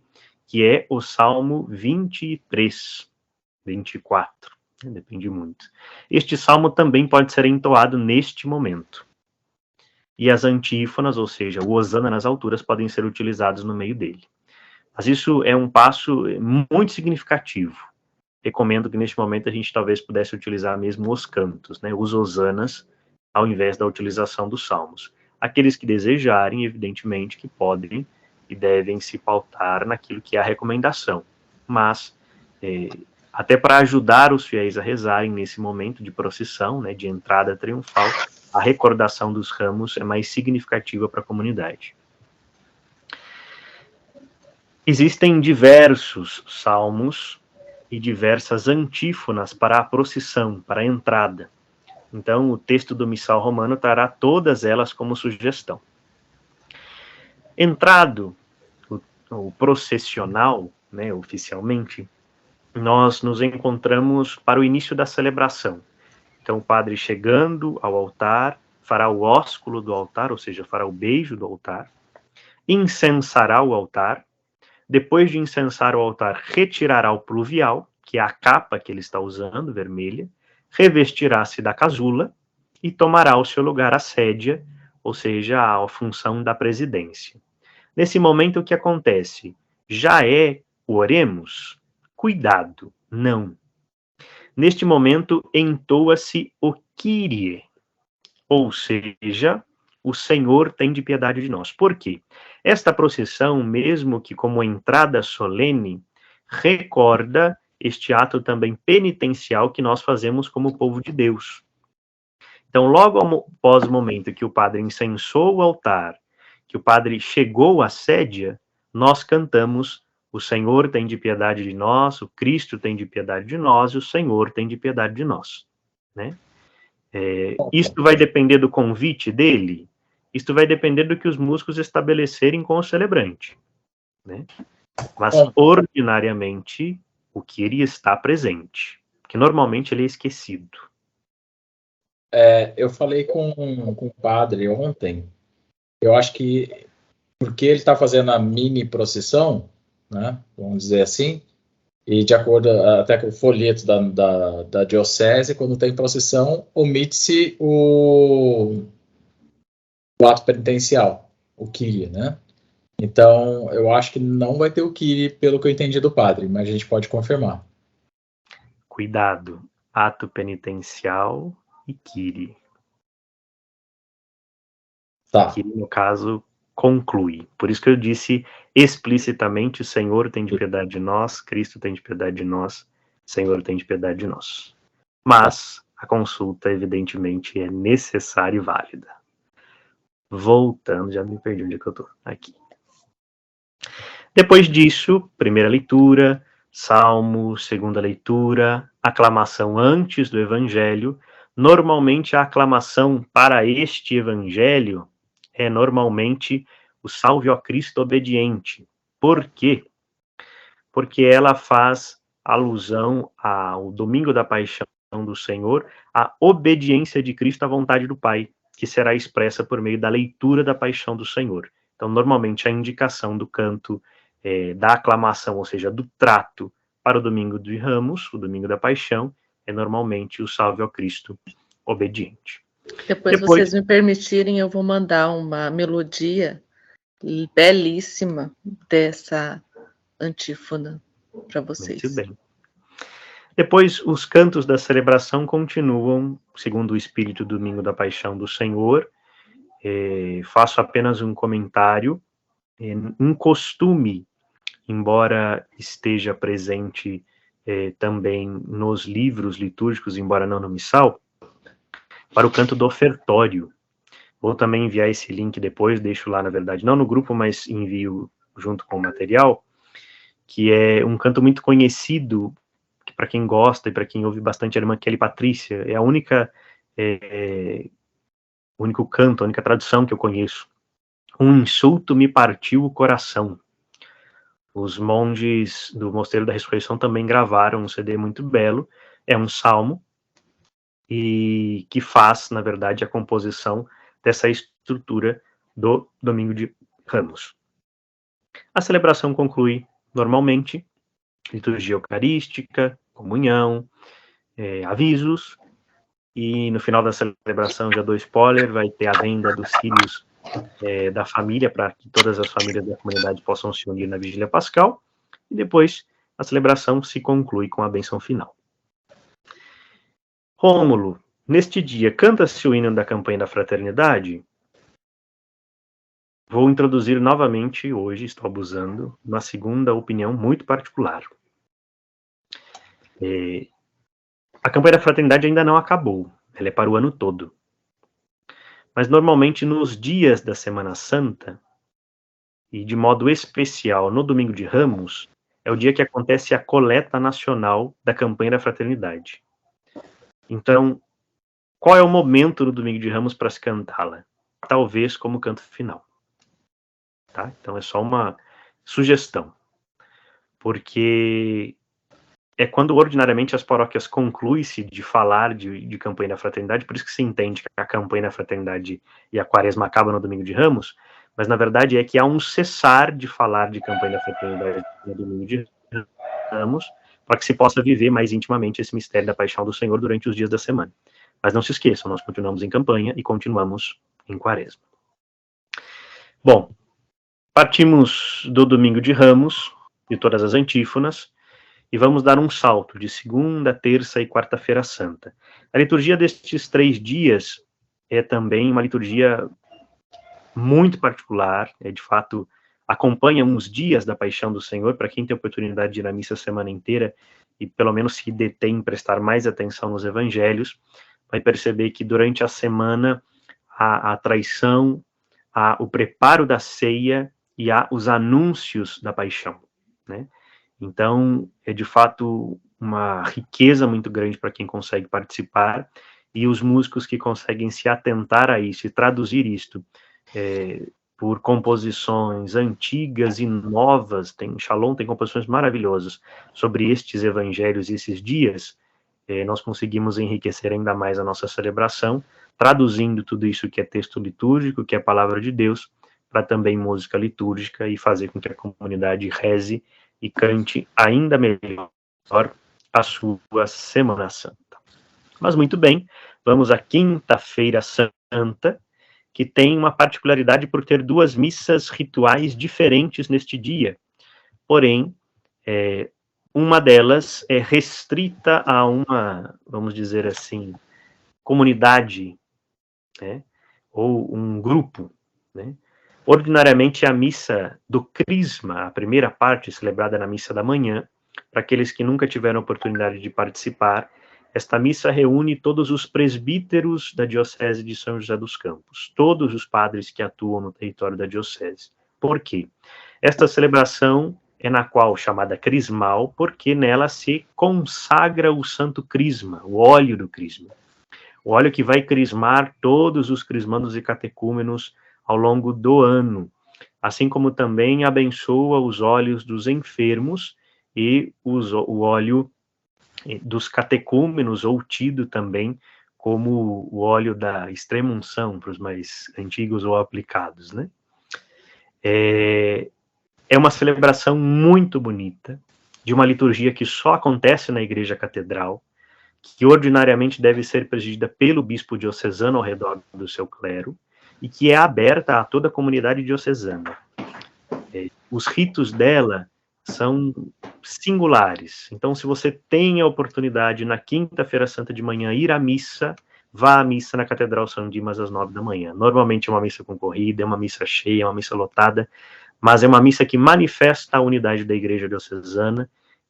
que é o Salmo 23, 24, depende muito. Este salmo também pode ser entoado neste momento. E as antífonas, ou seja, o Hosana nas alturas, podem ser utilizados no meio dele. Mas isso é um passo muito significativo. Recomendo que neste momento a gente talvez pudesse utilizar mesmo os cantos, né, os hosanas, ao invés da utilização dos salmos. Aqueles que desejarem, evidentemente, que podem e devem se pautar naquilo que é a recomendação. Mas, até para ajudar os fiéis a rezarem nesse momento de procissão, né, de entrada triunfal, a recordação dos ramos é mais significativa para a comunidade. Existem diversos salmos e diversas antífonas para a procissão, para a entrada. Então, o texto do Missal Romano trará todas elas como sugestão. Entrado o processional, né, oficialmente, nós nos encontramos para o início da celebração. Então, o padre chegando ao altar, fará o ósculo do altar, ou seja, fará o beijo do altar, incensará o altar, depois de incensar o altar, retirará o pluvial, que é a capa que ele está usando, vermelha, revestirá-se da casula e tomará ao seu lugar a sédia, ou seja, a função da presidência. Nesse momento, o que acontece? Já é o oremos? Cuidado, não. Neste momento, entoa-se o Kyrie, ou seja, o Senhor tem de piedade de nós. Por quê? Esta procissão, mesmo que como entrada solene, recorda este ato também penitencial que nós fazemos como povo de Deus. Então, logo após o momento que o padre incensou o altar, que o padre chegou à sédia, nós cantamos: o Senhor tem de piedade de nós, o Cristo tem de piedade de nós, e o Senhor tem de piedade de nós. Né? Isto vai depender do convite dele, isto vai depender do que os músicos estabelecerem com o celebrante. Né? Mas, ordinariamente, o que ele está presente, porque normalmente ele é esquecido. Eu falei com o padre ontem, eu acho que porque ele está fazendo a mini procissão, né, vamos dizer assim, e de acordo até com o folheto da diocese, quando tem procissão, omite-se o ato penitencial, o Kyrie, né? Então, eu acho que não vai ter o Kyrie, pelo que eu entendi do padre, mas a gente pode confirmar. Cuidado, ato penitencial e Kyrie. Tá. Que, no caso, conclui. Por isso que eu disse explicitamente: o Senhor tem de piedade de nós, Cristo tem de piedade de nós, Senhor tem de piedade de nós. Mas a consulta, evidentemente, é necessária e válida. Voltando, já me perdi onde é que eu tô. Aqui. Depois disso, primeira leitura, salmo, segunda leitura, aclamação antes do evangelho. Normalmente a aclamação para este evangelho é normalmente o Salve ó Cristo obediente. Por quê? Porque ela faz alusão ao domingo da paixão do Senhor, à obediência de Cristo à vontade do Pai, que será expressa por meio da leitura da paixão do Senhor. Então, normalmente, a indicação do canto da aclamação, ou seja, do trato para o domingo de Ramos, o domingo da Paixão, é normalmente o Salve ao Cristo obediente. Depois vocês me permitirem, eu vou mandar uma melodia belíssima dessa antífona para vocês. Muito bem. Depois, os cantos da celebração continuam, segundo o espírito do Domingo da Paixão do Senhor. Faço apenas um comentário. Um costume, embora esteja presente também nos livros litúrgicos, embora não no missal, para o canto do ofertório. Vou também enviar esse link depois, deixo lá, na verdade, não no grupo, mas envio junto com o material, que é um canto muito conhecido, que para quem gosta e para quem ouve bastante a irmã Kelly Patrícia, é a única, único canto, a única tradução que eu conheço. Um insulto me partiu o coração. Os monges do Mosteiro da Ressurreição também gravaram um CD muito belo, é um salmo, e que faz, na verdade, a composição dessa estrutura do Domingo de Ramos. A celebração conclui normalmente, liturgia eucarística, comunhão, avisos, e no final da celebração, já dou spoiler, vai ter a venda dos círios da família, para que todas as famílias da comunidade possam se unir na Vigília Pascal, e depois a celebração se conclui com a bênção final. Rômulo, neste dia, canta-se o hino da campanha da fraternidade? Vou introduzir novamente, hoje, estou abusando, uma segunda opinião muito particular. A campanha da fraternidade ainda não acabou, ela é para o ano todo. Mas, normalmente, nos dias da Semana Santa, e de modo especial no Domingo de Ramos, é o dia que acontece a coleta nacional da campanha da fraternidade. Então, qual é o momento no Domingo de Ramos para se cantá-la? Talvez como canto final. Tá? Então, é só uma sugestão. Porque é quando ordinariamente as paróquias concluem-se de falar de campanha da fraternidade, por isso que se entende que a campanha da fraternidade e a quaresma acabam no Domingo de Ramos, mas na verdade é que há um cessar de falar de campanha da fraternidade no Domingo de Ramos, para que se possa viver mais intimamente esse mistério da paixão do Senhor durante os dias da semana. Mas não se esqueçam, nós continuamos em campanha e continuamos em quaresma. Bom, partimos do Domingo de Ramos, de todas as antífonas, e vamos dar um salto de segunda, terça e quarta-feira santa. A liturgia destes 3 dias é também uma liturgia muito particular, de fato, acompanha uns dias da paixão do Senhor, para quem tem a oportunidade de ir à missa a semana inteira, e pelo menos se detém em prestar mais atenção nos evangelhos, vai perceber que durante a semana há a traição, há o preparo da ceia e há os anúncios da paixão, né? Então, é de fato uma riqueza muito grande para quem consegue participar, e os músicos que conseguem se atentar a isso e traduzir isto por composições antigas e novas. Shalom tem composições maravilhosas sobre estes evangelhos e esses dias. Nós conseguimos enriquecer ainda mais a nossa celebração, traduzindo tudo isso que é texto litúrgico, que é a palavra de Deus, para também música litúrgica, e fazer com que a comunidade reze e cante ainda melhor a sua Semana Santa. Mas muito bem, vamos à Quinta-feira Santa, que tem uma particularidade por ter 2 missas rituais diferentes neste dia. Porém, uma delas é restrita a uma, vamos dizer assim, comunidade, né, ou um grupo, né? Ordinariamente, a missa do Crisma, a primeira parte celebrada na missa da manhã, para aqueles que nunca tiveram oportunidade de participar, esta missa reúne todos os presbíteros da Diocese de São José dos Campos, todos os padres que atuam no território da Diocese. Por quê? Esta celebração é na qual chamada crismal, porque nela se consagra o Santo Crisma, o óleo do Crisma. O óleo que vai crismar todos os crismandos e catecúmenos ao longo do ano, assim como também abençoa os óleos dos enfermos e o óleo dos catecúmenos, ou tido também como o óleo da extrema-unção, para os mais antigos ou aplicados, né? é uma celebração muito bonita, de uma liturgia que só acontece na igreja catedral, que ordinariamente deve ser presidida pelo bispo diocesano ao redor do seu clero, e que é aberta a toda a comunidade diocesana. Os ritos dela são singulares. Então, se você tem a oportunidade, na quinta-feira santa de manhã, ir à missa, vá à missa na Catedral São Dimas às 9 da manhã. Normalmente é uma missa concorrida, é uma missa cheia, é uma missa lotada, mas é uma missa que manifesta a unidade da igreja diocesana,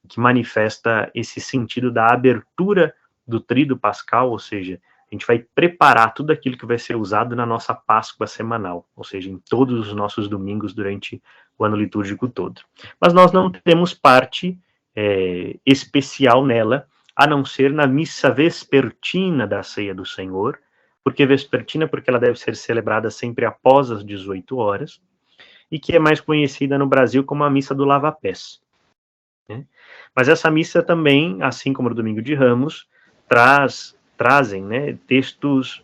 que manifesta esse sentido da abertura do tríduo pascal, ou seja, a gente vai preparar tudo aquilo que vai ser usado na nossa Páscoa semanal, ou seja, em todos os nossos domingos durante o ano litúrgico todo. Mas nós não temos parte especial nela, a não ser na missa vespertina da Ceia do Senhor. Por que vespertina? Porque ela deve ser celebrada sempre após as 18 horas, e que é mais conhecida no Brasil como a missa do lava-pés. Né? Mas essa missa também, assim como no Domingo de Ramos, trazem, né, textos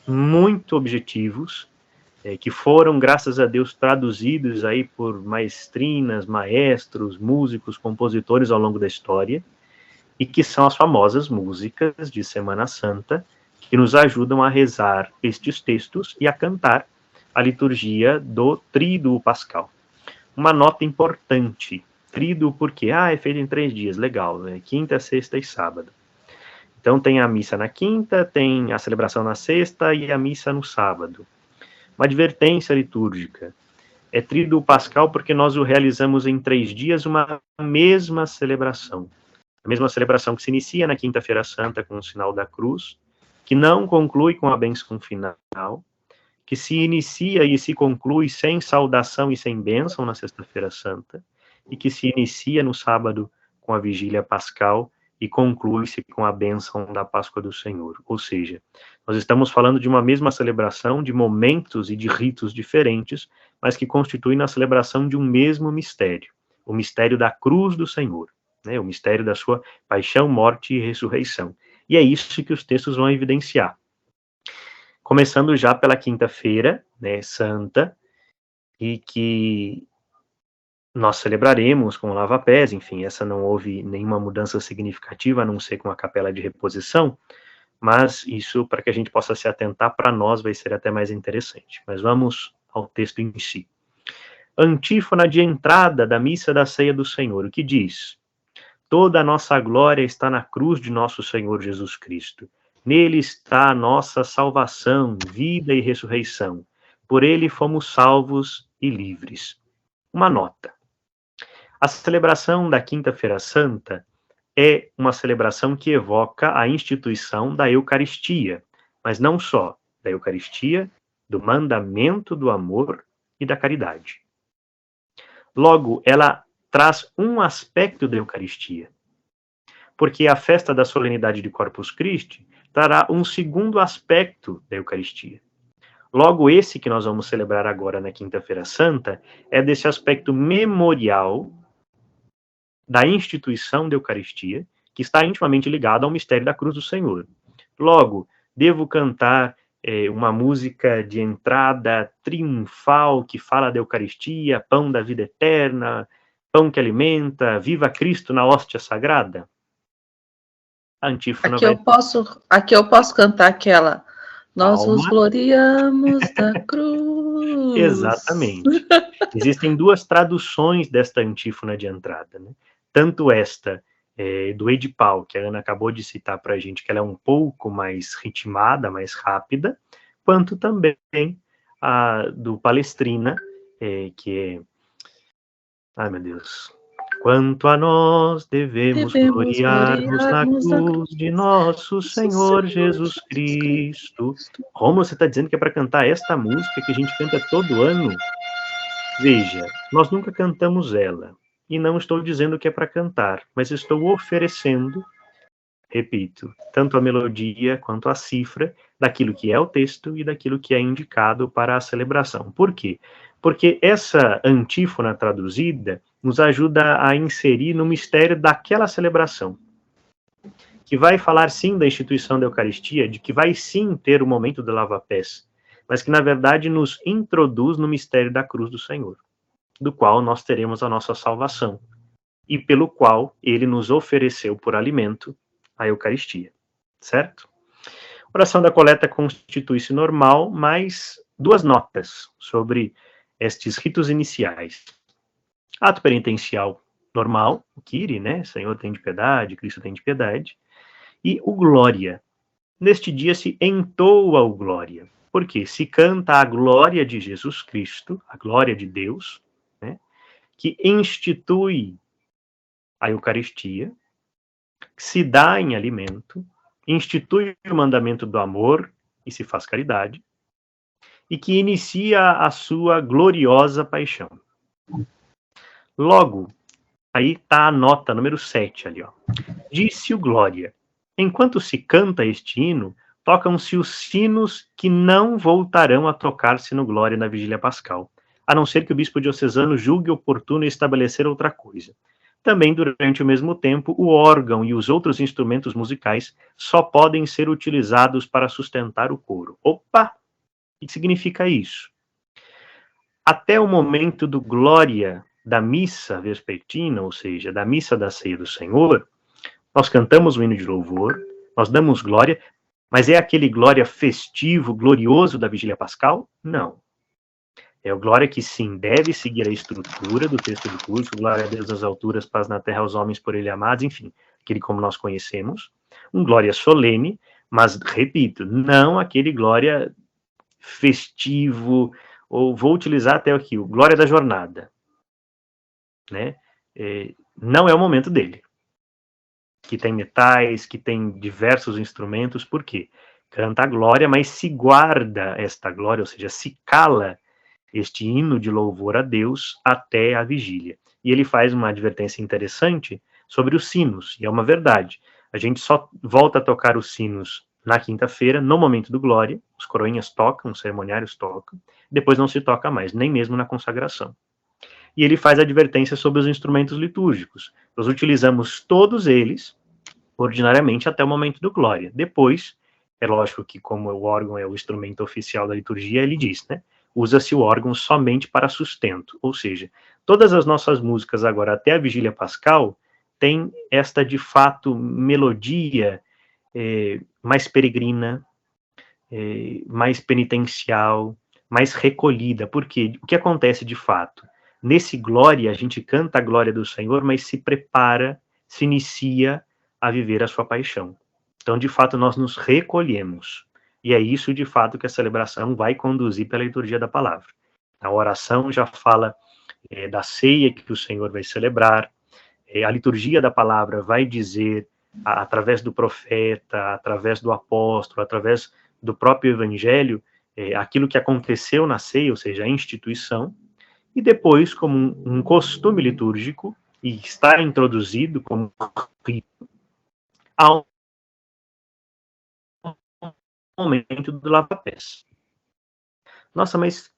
muito objetivos, que foram, graças a Deus, traduzidos aí por maestrinas, maestros, músicos, compositores ao longo da história, e que são as famosas músicas de Semana Santa, que nos ajudam a rezar estes textos e a cantar a liturgia do Tríduo Pascal. Uma nota importante, Tríduo porque, é feito em 3 dias, legal, né? Quinta, sexta e sábado. Então tem a missa na quinta, tem a celebração na sexta e a missa no sábado. Uma advertência litúrgica. É Tríduo Pascal porque nós o realizamos em 3 dias uma mesma celebração. A mesma celebração que se inicia na quinta-feira santa com o sinal da cruz, que não conclui com a bênção final, que se inicia e se conclui sem saudação e sem bênção na sexta-feira santa, e que se inicia no sábado com a vigília pascal e conclui-se com a bênção da Páscoa do Senhor. Ou seja, nós estamos falando de uma mesma celebração, de momentos e de ritos diferentes, mas que constituem a celebração de um mesmo mistério, o mistério da cruz do Senhor, né, o mistério da sua paixão, morte e ressurreição. E é isso que os textos vão evidenciar. Começando já pela quinta-feira, né, santa, e que nós celebraremos com o lava-pés, enfim, essa não houve nenhuma mudança significativa, a não ser com a capela de reposição, mas isso, para que a gente possa se atentar, para nós vai ser até mais interessante. Mas vamos ao texto em si. Antífona de entrada da missa da Ceia do Senhor, o que diz? Toda a nossa glória está na cruz de nosso Senhor Jesus Cristo. Nele está a nossa salvação, vida e ressurreição. Por ele fomos salvos e livres. Uma nota. A celebração da Quinta-feira Santa é uma celebração que evoca a instituição da Eucaristia, mas não só da Eucaristia, do mandamento do amor e da caridade. Logo, ela traz um aspecto da Eucaristia, porque a festa da solenidade de Corpus Christi trará um segundo aspecto da Eucaristia. Logo, esse que nós vamos celebrar agora na Quinta-feira Santa é desse aspecto memorial da instituição da Eucaristia, que está intimamente ligado ao mistério da cruz do Senhor. Logo, devo cantar uma música de entrada triunfal que fala da Eucaristia, pão da vida eterna, pão que alimenta, viva Cristo na hóstia sagrada? A antífona aqui eu posso cantar aquela... Nós nos gloriamos da cruz. Exatamente. Existem 2 traduções desta antífona de entrada, né? Tanto esta do Edipal, que a Ana acabou de citar para a gente, que ela é um pouco mais ritmada, mais rápida, quanto também a do Palestrina, que é... Ai, meu Deus... Quanto a nós devemos gloriar-nos na cruz de nosso Senhor Jesus Cristo. Como você está dizendo que é para cantar esta música que a gente canta todo ano? Veja, nós nunca cantamos ela. E não estou dizendo que é para cantar, mas estou oferecendo, repito, tanto a melodia quanto a cifra daquilo que é o texto e daquilo que é indicado para a celebração. Por quê? Porque essa antífona traduzida nos ajuda a inserir no mistério daquela celebração, que vai falar sim da instituição da Eucaristia, de que vai sim ter o momento do lava-pés, mas que na verdade nos introduz no mistério da cruz do Senhor. do qual nós teremos a nossa salvação, e pelo qual ele nos ofereceu por alimento a Eucaristia, certo? A oração da coleta constitui-se normal, mas 2 notas sobre estes ritos iniciais. Ato penitencial normal, o Kyrie, né? Senhor tem de piedade, Cristo tem de piedade. E o Glória. Neste dia se entoa o Glória, porque se canta a glória de Jesus Cristo, a glória de Deus, né? Que institui a Eucaristia, que se dá em alimento, institui o mandamento do amor e se faz caridade, e que inicia a sua gloriosa paixão. Logo, aí está a nota número 7 ali, ó. Disse o Glória: enquanto se canta este hino, tocam-se os sinos que não voltarão a tocar-se no Glória na Vigília Pascal, a não ser que o bispo diocesano julgue oportuno estabelecer outra coisa. Também, durante o mesmo tempo, o órgão e os outros instrumentos musicais só podem ser utilizados para sustentar o coro. Opa! O que significa isso? Até o momento do Glória da missa vespertina, ou seja, da missa da ceia do Senhor, nós cantamos o hino de louvor, nós damos glória, mas é aquele glória festivo, glorioso da Vigília Pascal? Não. É o glória que sim deve seguir a estrutura do texto do curso, glória a Deus nas alturas, paz na terra aos homens por ele amados, enfim, aquele como nós conhecemos, um glória solene, mas, repito, não aquele glória festivo, ou vou utilizar até aqui, o glória da jornada, né? Não é o momento dele, que tem metais, que tem diversos instrumentos, por quê? Canta a glória, mas se guarda esta glória, ou seja, se cala este hino de louvor a Deus até a vigília. E ele faz uma advertência interessante sobre os sinos, e é uma verdade. A gente só volta a tocar os sinos na quinta-feira, no momento do Glória, os coroinhas tocam, os cerimoniários tocam, depois não se toca mais, nem mesmo na consagração. E ele faz advertência sobre os instrumentos litúrgicos. Nós utilizamos todos eles, ordinariamente, até o momento do Glória. Depois, é lógico que como o órgão é o instrumento oficial da liturgia, ele diz, né? Usa-se o órgão somente para sustento, ou seja, todas as nossas músicas agora até a Vigília Pascal tem esta, de fato, melodia mais peregrina, mais penitencial, mais recolhida, porque o que acontece de fato? Nesse Glória, a gente canta a glória do Senhor, mas se prepara, se inicia a viver a sua paixão. Então, de fato, nós nos recolhemos. E é isso, de fato, que a celebração vai conduzir pela liturgia da palavra. A oração já fala da ceia que o Senhor vai celebrar, a liturgia da palavra vai dizer, através do profeta, através do apóstolo, através do próprio evangelho, aquilo que aconteceu na ceia, ou seja, a instituição, e depois, como um costume litúrgico, e está introduzido como rito, ao momento do lava-pés. Nossa, mas...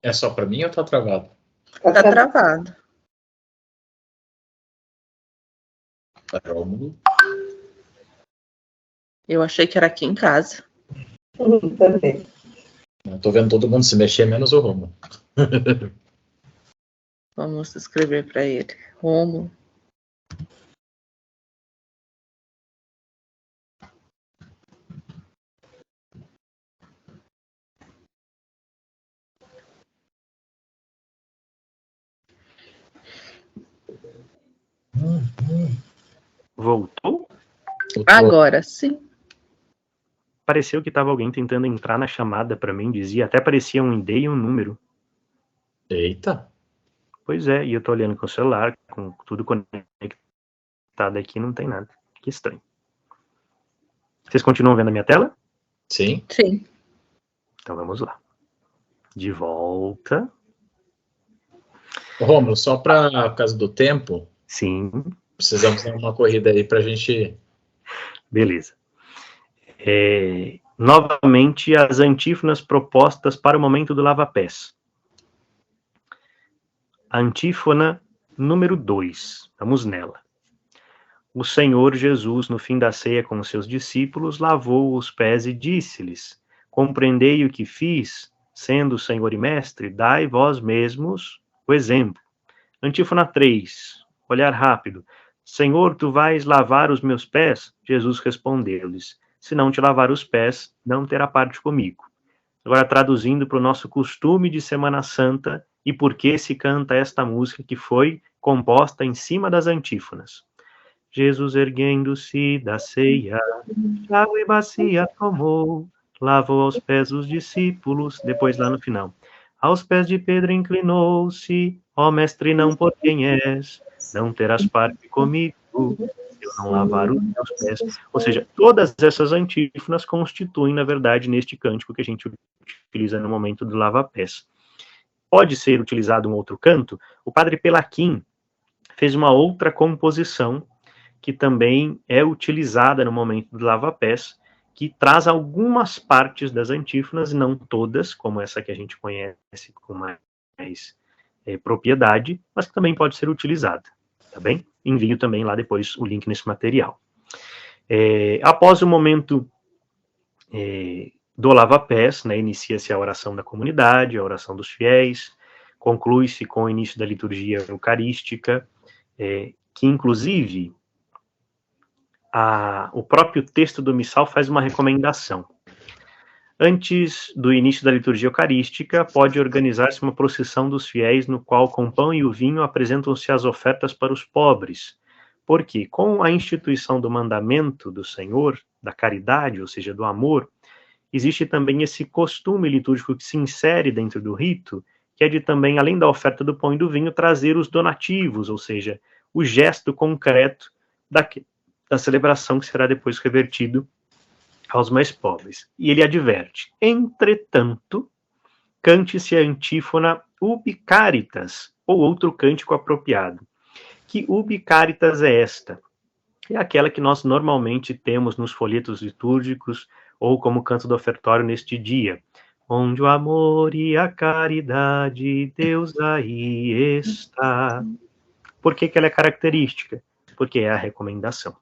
É só para mim ou tá travado? Tá travado. Rômulo. Eu achei que era aqui em casa. Também. Eu tô vendo todo mundo se mexer, menos o Rômulo. Vamos escrever para ele. Rômulo. Voltou? Agora sim. Pareceu que estava alguém tentando entrar na chamada para mim, dizia, até parecia um ID e um número. Eita. Pois é, e eu tô olhando com o celular, com tudo conectado aqui, não tem nada. Que estranho. Vocês continuam vendo a minha tela? Sim. Sim. Então vamos lá. De volta. Rômulo, só para por causa do tempo, Sim. precisamos dar uma corrida aí para a gente... Beleza. Novamente, as antífonas propostas para o momento do lava-pés. A antífona número 2. Vamos nela. o Senhor Jesus, no fim da ceia com os seus discípulos, lavou os pés e disse-lhes: compreendei o que fiz, sendo o Senhor e Mestre, dai vós mesmos o exemplo. Antífona 3, olhar rápido. Senhor, tu vais lavar os meus pés? Jesus respondeu-lhes: se não te lavar os pés, não terá parte comigo. Agora, traduzindo para o nosso costume de Semana Santa e por que se canta esta música que foi composta em cima das antífonas. Jesus, erguendo-se da ceia, água e bacia tomou, lavou aos pés os discípulos, depois lá no final. Aos pés de Pedro inclinou-se, ó mestre, não por quem és, não terás parte comigo, se eu não lavar os teus pés. Ou seja, todas essas antífonas constituem, na verdade, neste cântico que a gente utiliza no momento do lava-pés. Pode ser utilizado um outro canto. O padre Pelaquim fez uma outra composição que também é utilizada no momento do lava-pés, que traz algumas partes das antífonas, não todas, como essa que a gente conhece com mais propriedade, mas que também pode ser utilizada, tá bem? Envio também lá depois o link nesse material. Após o momento do lava-pés, né, inicia-se a oração da comunidade, a oração dos fiéis, conclui-se com o início da liturgia eucarística, que inclusive o próprio texto do missal faz uma recomendação. Antes do início da liturgia eucarística, pode organizar-se uma procissão dos fiéis, no qual, com pão e o vinho, apresentam-se as ofertas para os pobres. Porque, com a instituição do mandamento do Senhor, da caridade, ou seja, do amor, existe também esse costume litúrgico que se insere dentro do rito, que é de também, além da oferta do pão e do vinho, trazer os donativos, ou seja, o gesto concreto da celebração que será depois revertido aos mais pobres. E ele adverte: entretanto, cante-se a antífona Ubi Caritas, ou outro cântico apropriado. Que Ubi Caritas é esta? É aquela que nós normalmente temos nos folhetos litúrgicos, ou como canto do ofertório neste dia. Onde o amor e a caridade, Deus aí está. Por que ela é característica? Porque é a recomendação.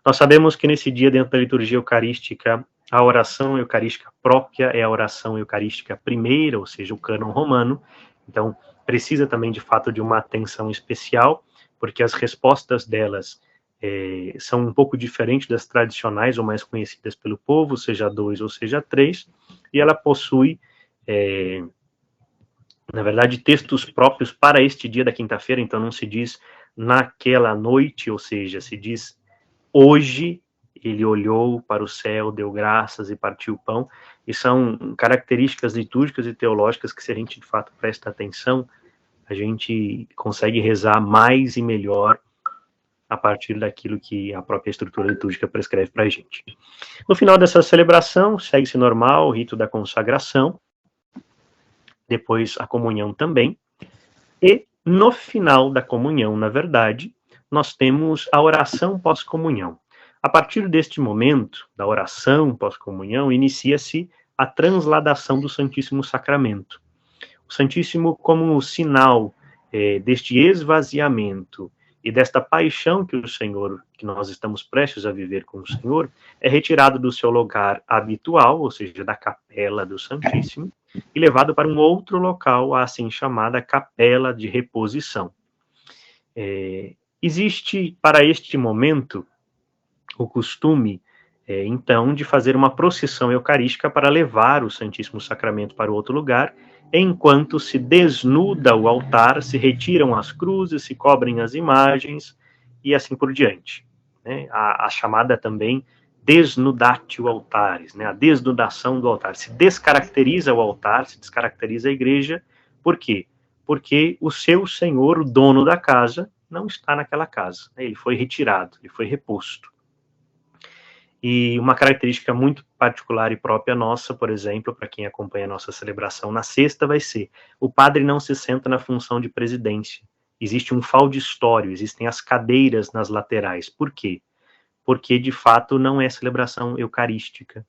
Nós sabemos que nesse dia, dentro da liturgia eucarística, a oração eucarística própria é a oração eucarística primeira, ou seja, o cânon romano. Então, precisa também, de fato, de uma atenção especial, porque as respostas delas são um pouco diferentes das tradicionais ou mais conhecidas pelo povo, seja 2 ou seja 3, e ela possui, na verdade, textos próprios para este dia da quinta-feira. Então não se diz naquela noite, ou seja, se diz hoje ele olhou para o céu, deu graças e partiu o pão. E são características litúrgicas e teológicas que, se a gente de fato presta atenção, a gente consegue rezar mais e melhor a partir daquilo que a própria estrutura litúrgica prescreve para a gente. No final dessa celebração, segue-se normal o rito da consagração, depois a comunhão também, e no final da comunhão, na verdade, nós temos a oração pós-comunhão. A partir deste momento, da oração pós-comunhão, inicia-se a transladação do Santíssimo Sacramento. O Santíssimo, como um sinal deste esvaziamento e desta paixão que nós estamos prestes a viver com o Senhor, é retirado do seu lugar habitual, ou seja, da capela do Santíssimo, e levado para um outro local, a assim chamada capela de reposição. Existe, para este momento, o costume, então, de fazer uma procissão eucarística para levar o Santíssimo Sacramento para o outro lugar, enquanto se desnuda o altar, se retiram as cruzes, se cobrem as imagens, e assim por diante. Né? A chamada também desnudatio altares, né? A desnudação do altar. Se descaracteriza o altar, se descaracteriza a igreja. Por quê? Porque o seu senhor, o dono da casa, não está naquela casa. Né? Ele foi retirado, ele foi reposto. E uma característica muito particular e própria nossa, por exemplo, para quem acompanha a nossa celebração na sexta, vai ser: o padre não se senta na função de presidência. Existe um faldistório, existem as cadeiras nas laterais. Por quê? Porque, de fato, não é celebração eucarística.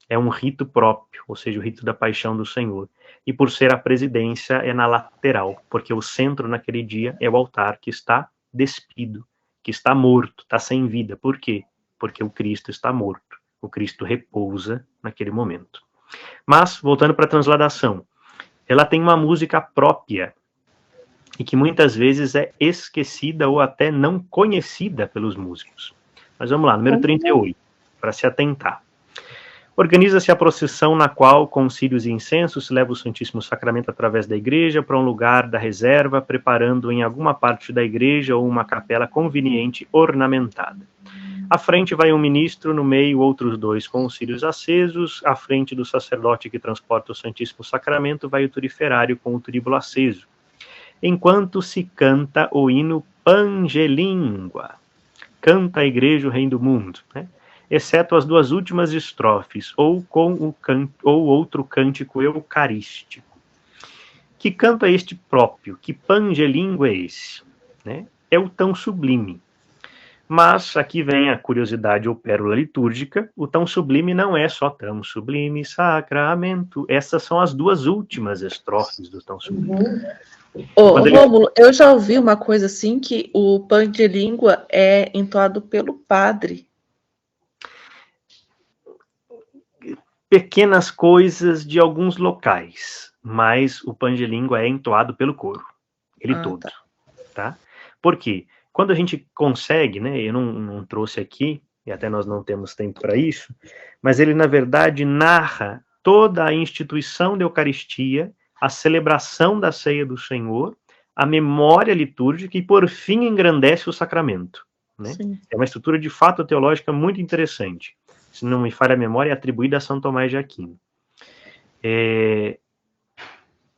É um rito próprio, ou seja, o rito da paixão do Senhor. E por ser a presidência, é na lateral, porque o centro naquele dia é o altar que está despido, que está morto, está sem vida. Por quê? Porque o Cristo está morto. O Cristo repousa naquele momento. Mas, voltando para a transladação, ela tem uma música própria e que muitas vezes é esquecida ou até não conhecida pelos músicos. Mas vamos lá, número 38, para se atentar. Organiza-se a procissão na qual, com círios e incensos, se leva o Santíssimo Sacramento através da igreja para um lugar da reserva, preparando em alguma parte da igreja ou uma capela conveniente ornamentada. À frente vai um ministro, no meio outros dois com os círios acesos, à frente do sacerdote que transporta o Santíssimo Sacramento vai o turiferário com o turíbulo aceso, enquanto se canta o hino Pangelíngua. Canta a igreja o Rei do Mundo, né? Exceto as duas últimas estrofes, ou com ou outro cântico eucarístico. Que canto é este próprio? Que pangelíngua é esse? Né? É o tão sublime. Mas aqui vem a curiosidade ou pérola litúrgica. O tão sublime não é só tão sublime sacramento. Essas são as duas últimas estrofes do tão sublime. Rômulo, eu já ouvi uma coisa assim, que o pangelíngua é entoado pelo padre. Pequenas coisas de alguns locais, mas o pangelíngua é entoado pelo coro, ele todo, tá? Por quê? Quando a gente consegue, né, eu não trouxe aqui, e até nós não temos tempo para isso, mas ele, na verdade, narra toda a instituição da Eucaristia, a celebração da ceia do Senhor, a memória litúrgica e, por fim, engrandece o sacramento, né? É uma estrutura, de fato, teológica muito interessante. Se não me falha a memória, é atribuída a São Tomás de Aquino. E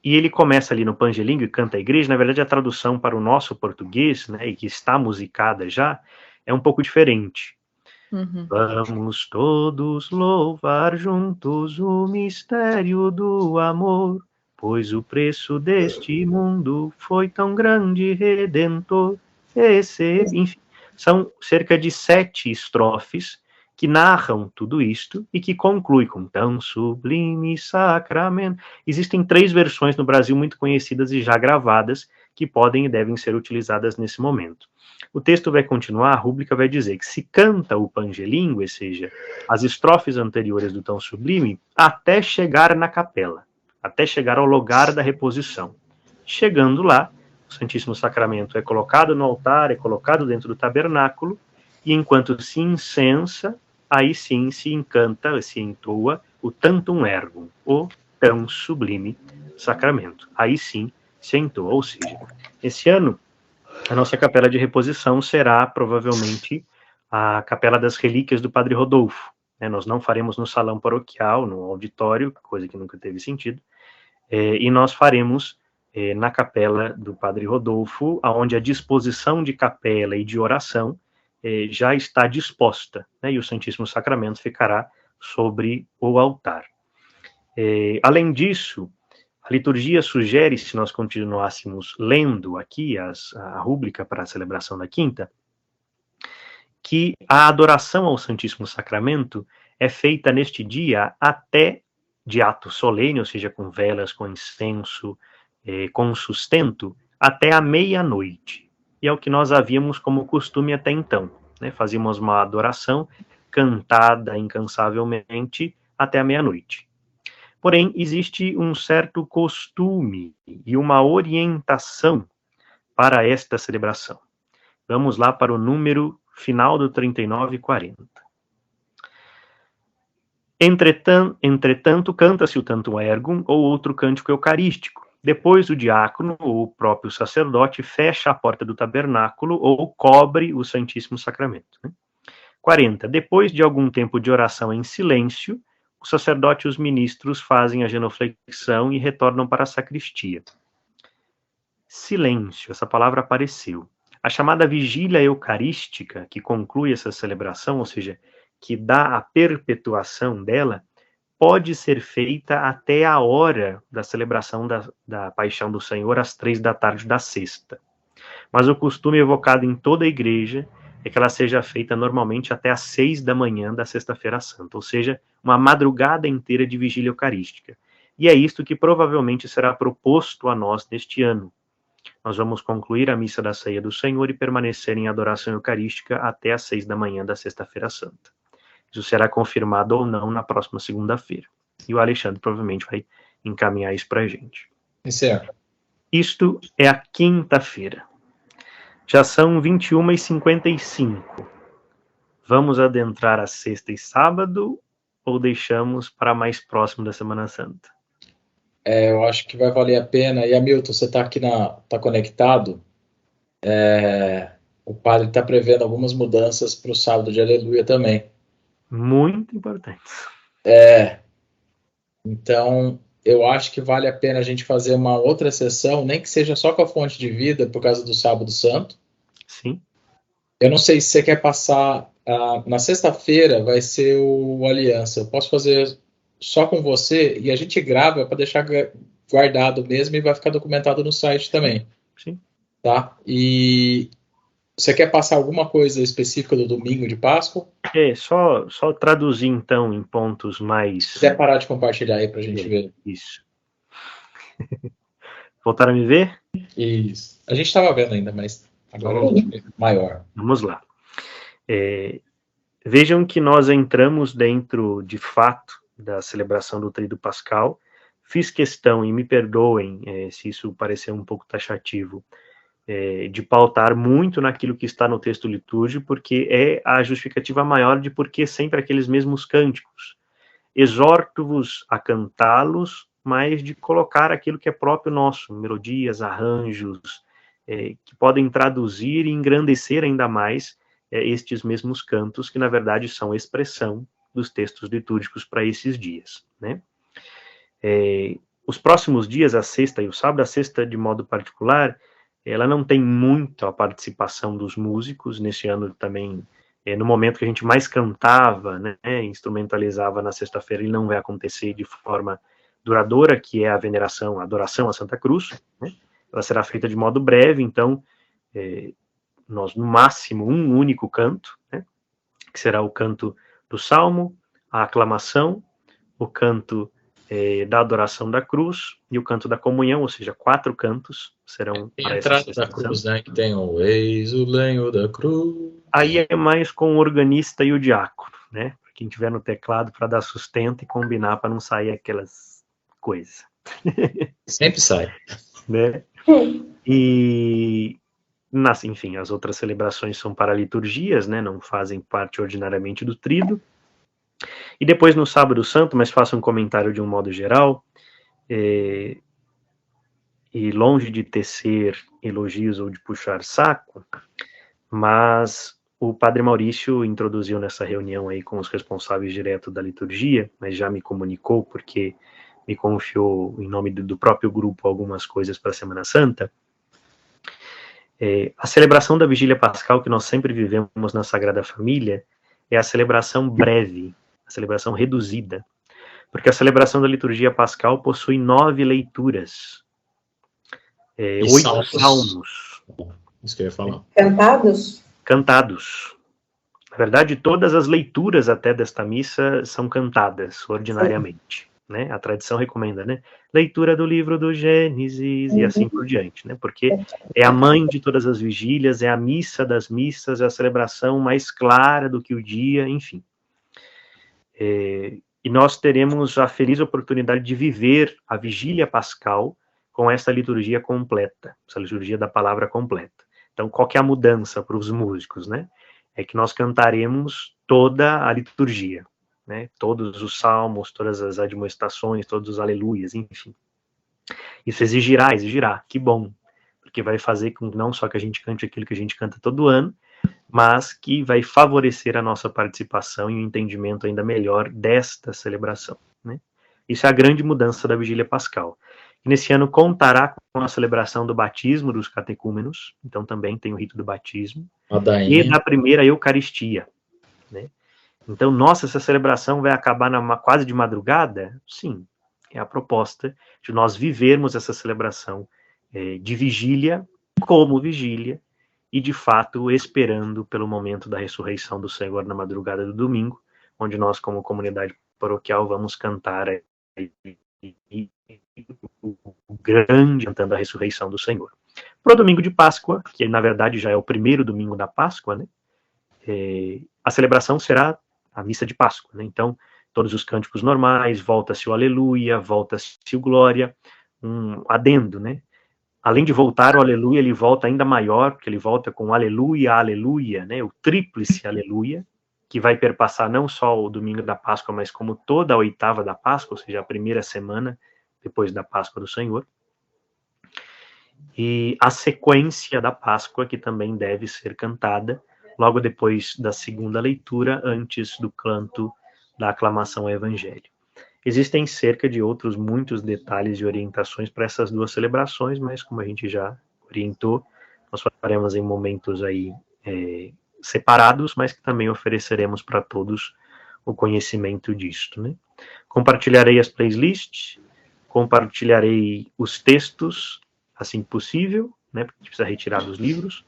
ele começa ali no Pangelíngua e canta a igreja. Na verdade, a tradução para o nosso português, né, e que está musicada já, é um pouco diferente. Vamos todos louvar juntos o mistério do amor, pois o preço deste mundo foi tão grande e redentor. Enfim, são cerca de 7 estrofes que narram tudo isto e que conclui com tão sublime sacramento. Existem 3 versões no Brasil muito conhecidas e já gravadas que podem e devem ser utilizadas nesse momento. O texto vai continuar, a rúbrica vai dizer que se canta o pangelíngua, ou seja, as estrofes anteriores do tão sublime, até chegar na capela, até chegar ao lugar da reposição. Chegando lá, o Santíssimo Sacramento é colocado no altar, é colocado dentro do tabernáculo, e enquanto se incensa, aí sim se encanta, se entoa o tantum ergum, o tão sublime sacramento. Aí sim se entoa, ou seja, esse ano a nossa capela de reposição será provavelmente a Capela das Relíquias do Padre Rodolfo. Nós não faremos no salão paroquial, no auditório, coisa que nunca teve sentido, e nós faremos na Capela do Padre Rodolfo, onde a disposição de capela e de oração já está disposta, né, e o Santíssimo Sacramento ficará sobre o altar. Além disso, a liturgia sugere, se nós continuássemos lendo aqui a rúbrica para a celebração da quinta, que a adoração ao Santíssimo Sacramento é feita neste dia até de ato solene, ou seja, com velas, com incenso, com sustento, até a meia-noite. E é o que nós havíamos como costume até então, né? Fazíamos uma adoração cantada incansavelmente até a meia-noite. Porém, existe um certo costume e uma orientação para esta celebração. Vamos lá para o número final do 39 e 40. Entretanto, canta-se o tantum ergum ou outro cântico eucarístico. Depois o diácono ou o próprio sacerdote fecha a porta do tabernáculo ou cobre o Santíssimo Sacramento. 40. Depois de algum tempo de oração em silêncio, o sacerdote e os ministros fazem a genuflexão e retornam para a sacristia. Silêncio, essa palavra apareceu. A chamada vigília eucarística, que conclui essa celebração, ou seja, que dá a perpetuação dela, pode ser feita até a hora da celebração da Paixão do Senhor, às 3 da tarde da sexta. Mas o costume evocado em toda a igreja é que ela seja feita normalmente até às 6 da manhã da Sexta-feira Santa, ou seja, uma madrugada inteira de vigília eucarística. E é isto que provavelmente será proposto a nós neste ano. nós vamos concluir a missa da ceia do Senhor e permanecer em adoração eucarística até às 6 da manhã da Sexta-feira Santa. Isso será confirmado ou não na próxima segunda-feira. E o Alexandre provavelmente vai encaminhar isso para a gente. Certo. Isto é a quinta-feira. Já são 21h55. Vamos adentrar a sexta e sábado ou deixamos para mais próximo da Semana Santa? Eu acho que vai valer a pena. E, Hamilton, você está aqui tá conectado? O padre está prevendo algumas mudanças para o sábado de Aleluia também. Muito importante. Então, eu acho que vale a pena a gente fazer uma outra sessão, nem que seja só com a fonte de vida, por causa do Sábado Santo. Sim. Eu não sei se você quer passar... na sexta-feira vai ser o Aliança. Eu posso fazer só com você e a gente grava para deixar guardado mesmo e vai ficar documentado no site também. Sim. Tá? E você quer passar alguma coisa específica do domingo de Páscoa? Só traduzir então em pontos mais... Se quiser parar de compartilhar aí para a gente ver. Isso. Voltaram a me ver? Isso. A gente estava vendo ainda, mas agora é maior. Vamos lá. Vejam que nós entramos dentro, de fato, da celebração do Tríduo Pascal. Fiz questão, e me perdoem se isso parecer um pouco taxativo, de pautar muito naquilo que está no texto litúrgico, porque é a justificativa maior de por que sempre aqueles mesmos cânticos. Exorto-vos a cantá-los, mas de colocar aquilo que é próprio nosso, melodias, arranjos, que podem traduzir e engrandecer ainda mais estes mesmos cantos, que na verdade são expressão dos textos litúrgicos para esses dias, né? Os próximos dias, a sexta e o sábado, a sexta de modo particular, ela não tem muito a participação dos músicos. Neste ano também, no momento que a gente mais cantava, né, instrumentalizava na sexta-feira, ele não vai acontecer de forma duradoura, que é a veneração, a adoração a Santa Cruz, né? Ela será feita de modo breve, então nós, no máximo, um único canto, né, que será o canto do Salmo, a aclamação, o canto da adoração da cruz e o canto da comunhão, ou seja, 4 cantos serão Tem para a essa entrada da cruz, né, que tem o eis o lenho da cruz. Aí é mais com o organista e o diácono, né, para quem tiver no teclado, para dar sustento e combinar para não sair aquelas coisas. Sempre sai. Né? E, enfim, as outras celebrações são para liturgias, né, não fazem parte ordinariamente do tríduo. E depois no Sábado Santo, mas faço um comentário de um modo geral, e longe de tecer elogios ou de puxar saco, mas o Padre Maurício introduziu nessa reunião aí com os responsáveis direto da liturgia, mas já me comunicou porque me confiou em nome do próprio grupo algumas coisas para a Semana Santa. A celebração da Vigília Pascal que nós sempre vivemos na Sagrada Família é a celebração breve, a celebração reduzida, porque a celebração da liturgia pascal possui 9 leituras, 8 salmos. Isso que eu ia falar. Cantados? Na verdade, todas as leituras até desta missa são cantadas ordinariamente, né? A tradição recomenda, né? Leitura do livro do Gênesis e assim por diante, né? Porque é a mãe de todas as vigílias, é a missa das missas, é a celebração mais clara do que o dia, enfim. E nós teremos a feliz oportunidade de viver a Vigília Pascal com essa liturgia completa, essa liturgia da palavra completa. Então, qual que é a mudança para os músicos, né? É que nós cantaremos toda a liturgia, né? Todos os salmos, todas as admoestações, todos os aleluias, enfim. Isso exigirá, que bom, porque vai fazer com não só que a gente cante aquilo que a gente canta todo ano, mas que vai favorecer a nossa participação e um entendimento ainda melhor desta celebração, né? Isso é a grande mudança da Vigília Pascal. E nesse ano contará com a celebração do batismo dos catecúmenos, então também tem o rito do batismo, e da primeira Eucaristia, né? Então, nossa, essa celebração vai acabar quase de madrugada? Sim, é a proposta de nós vivermos essa celebração de vigília como vigília, e de fato esperando pelo momento da ressurreição do Senhor na madrugada do domingo, onde nós como comunidade paroquial vamos cantar o grande cantando a ressurreição do Senhor. Para o domingo de Páscoa, que na verdade já é o primeiro domingo da Páscoa, né? A celebração será a missa de Páscoa, né? Então, todos os cânticos normais, volta-se o aleluia, volta-se o glória, um adendo, né? Além de voltar o aleluia, ele volta ainda maior, porque ele volta com aleluia, aleluia, né? O tríplice aleluia, que vai perpassar não só o domingo da Páscoa, mas como toda a oitava da Páscoa, ou seja, a primeira semana depois da Páscoa do Senhor. E a sequência da Páscoa, que também deve ser cantada logo depois da segunda leitura, antes do canto da aclamação ao Evangelho. Existem cerca de outros muitos detalhes e orientações para essas duas celebrações, mas como a gente já orientou, nós faremos em momentos aí separados, mas que também ofereceremos para todos o conhecimento disto, né? Compartilharei as playlists, compartilharei os textos, assim que possível, né? Porque a gente precisa retirar dos livros,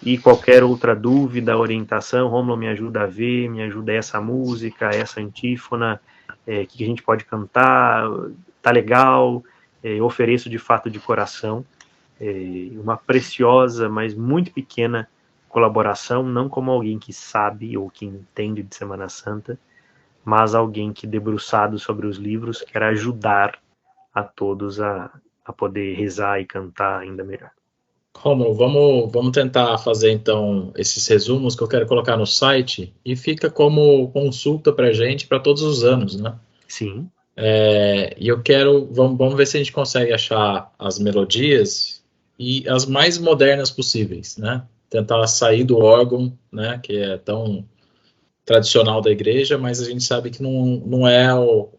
e qualquer outra dúvida, orientação, Rômulo, me ajuda a ver, me ajuda essa música, essa antífona, que a gente pode cantar, tá legal, ofereço de fato de coração uma preciosa, mas muito pequena colaboração, não como alguém que sabe ou que entende de Semana Santa, mas alguém que, debruçado sobre os livros, quer ajudar a todos a poder rezar e cantar ainda melhor. Rômulo, vamos tentar fazer então esses resumos que eu quero colocar no site e fica como consulta para a gente para todos os anos, né? Sim. E eu quero, vamos ver se a gente consegue achar as melodias e as mais modernas possíveis, né? Tentar sair do órgão, né, que é tão tradicional da igreja, mas a gente sabe que não é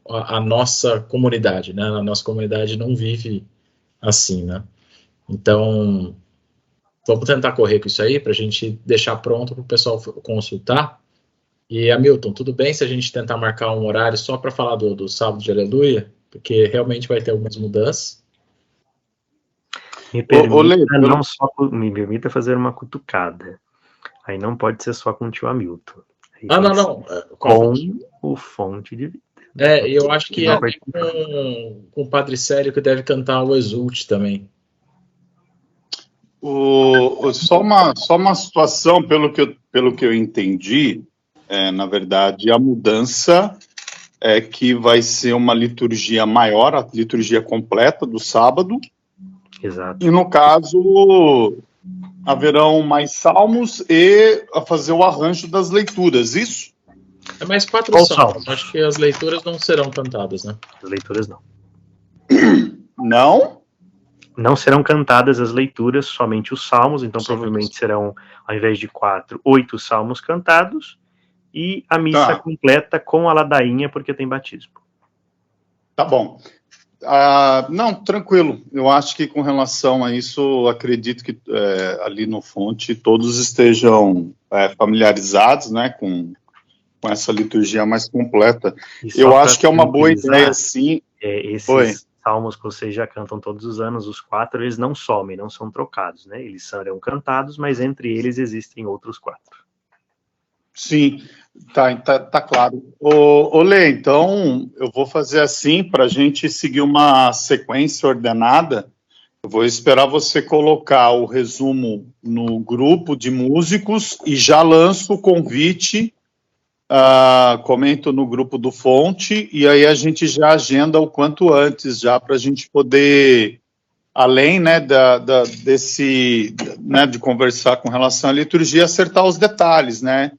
a nossa comunidade, né? A nossa comunidade não vive assim, né? Então, vamos tentar correr com isso aí para a gente deixar pronto para o pessoal consultar. E, Hamilton, tudo bem se a gente tentar marcar um horário só para falar do sábado de Aleluia? Porque realmente vai ter algumas mudanças. Me permita fazer uma cutucada. Aí não pode ser só com o tio Hamilton. Não. Com o Fonte de Vida. Eu acho que com o Padre Célio que deve cantar o Exulte também. Só uma situação, pelo que eu entendi, na verdade, a mudança é que vai ser uma liturgia maior, a liturgia completa do sábado. Exato. E, no caso, haverão mais salmos e a fazer o arranjo das leituras, isso? É mais 4 salmos. Acho que as leituras não serão cantadas, né? As leituras não. Não? Não serão cantadas as leituras, somente os salmos, então provavelmente serão, ao invés de 4, 8 salmos cantados, e a missa completa com a ladainha, porque tem batismo. Tá bom. Não, tranquilo. Eu acho que com relação a isso, acredito que ali no Fonte todos estejam familiarizados, né, com essa liturgia mais completa. Eu acho que é uma boa ideia, sim. Esses salmos que vocês já cantam todos os anos, os 4, eles não somem, não são trocados, né? Eles serão cantados, mas entre eles existem outros 4. Sim, tá claro. Lê, então eu vou fazer assim, para a gente seguir uma sequência ordenada. Eu vou esperar você colocar o resumo no grupo de músicos e já lanço o convite, comento no grupo do Fonte, e aí a gente já agenda o quanto antes, já para a gente poder, além, né, de conversar com relação à liturgia, acertar os detalhes, né?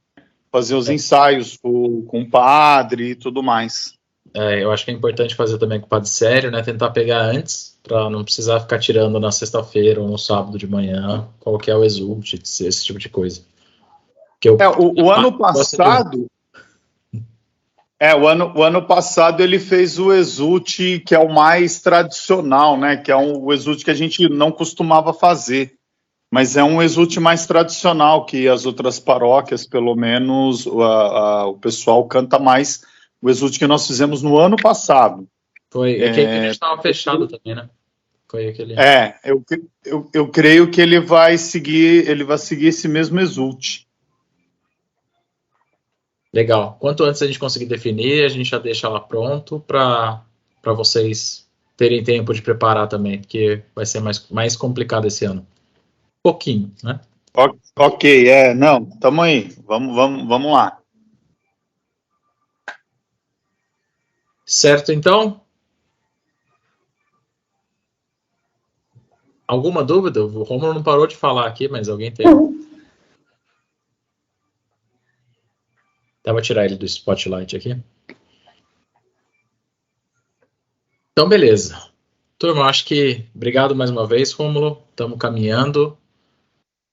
Fazer os ensaios com o padre e tudo mais. Eu acho que é importante fazer também com o Padre Célio, né? Tentar pegar antes, para não precisar ficar tirando na sexta-feira ou no sábado de manhã, qual que é o Exulte, esse tipo de coisa. O ano passado... o ano passado ele fez o Exulte, que é o mais tradicional, né? Que é o Exulte que a gente não costumava fazer. Mas é um Exulte mais tradicional, que as outras paróquias, pelo menos, o pessoal canta mais o Exulte que nós fizemos no ano passado. Foi, que a gente estava fechado também, né? Foi aquele... eu creio que ele vai seguir esse mesmo Exulte. Legal. Quanto antes a gente conseguir definir, a gente já deixa lá pronto para vocês terem tempo de preparar também, porque vai ser mais complicado esse ano. pouquinho, né? Ok, não, tamo aí, vamos lá. Certo, então? Alguma dúvida? O Romulo não parou de falar aqui, mas alguém tem? Vou tirar ele do spotlight aqui. Então, beleza. Turma, acho que obrigado mais uma vez, Rômulo. Estamos caminhando.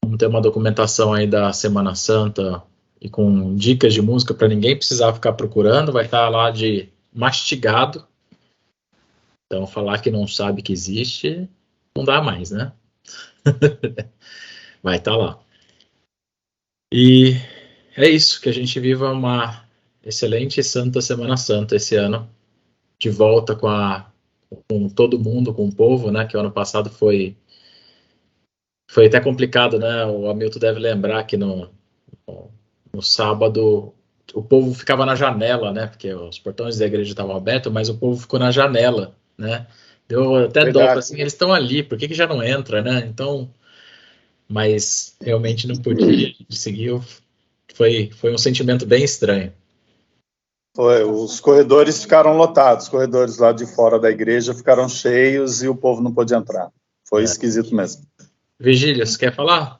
Vamos ter uma documentação aí da Semana Santa e com dicas de música para ninguém precisar ficar procurando. Vai estar lá de mastigado. Então, falar que não sabe que existe, não dá mais, né? Vai estar lá. E é isso, que a gente viva uma excelente e santa Semana Santa esse ano, de volta com todo mundo, com o povo, né? Que o ano passado foi até complicado, né? O Hamilton deve lembrar que no sábado o povo ficava na janela, né? Porque os portões da igreja estavam abertos, mas o povo ficou na janela, né? Deu até dó, assim, eles estão ali, por que já não entra, né? Então, mas realmente não podia, seguiu. Foi um sentimento bem estranho. Os corredores ficaram lotados, os corredores lá de fora da igreja ficaram cheios e o povo não pôde entrar. Foi esquisito mesmo. Vigília, você quer falar?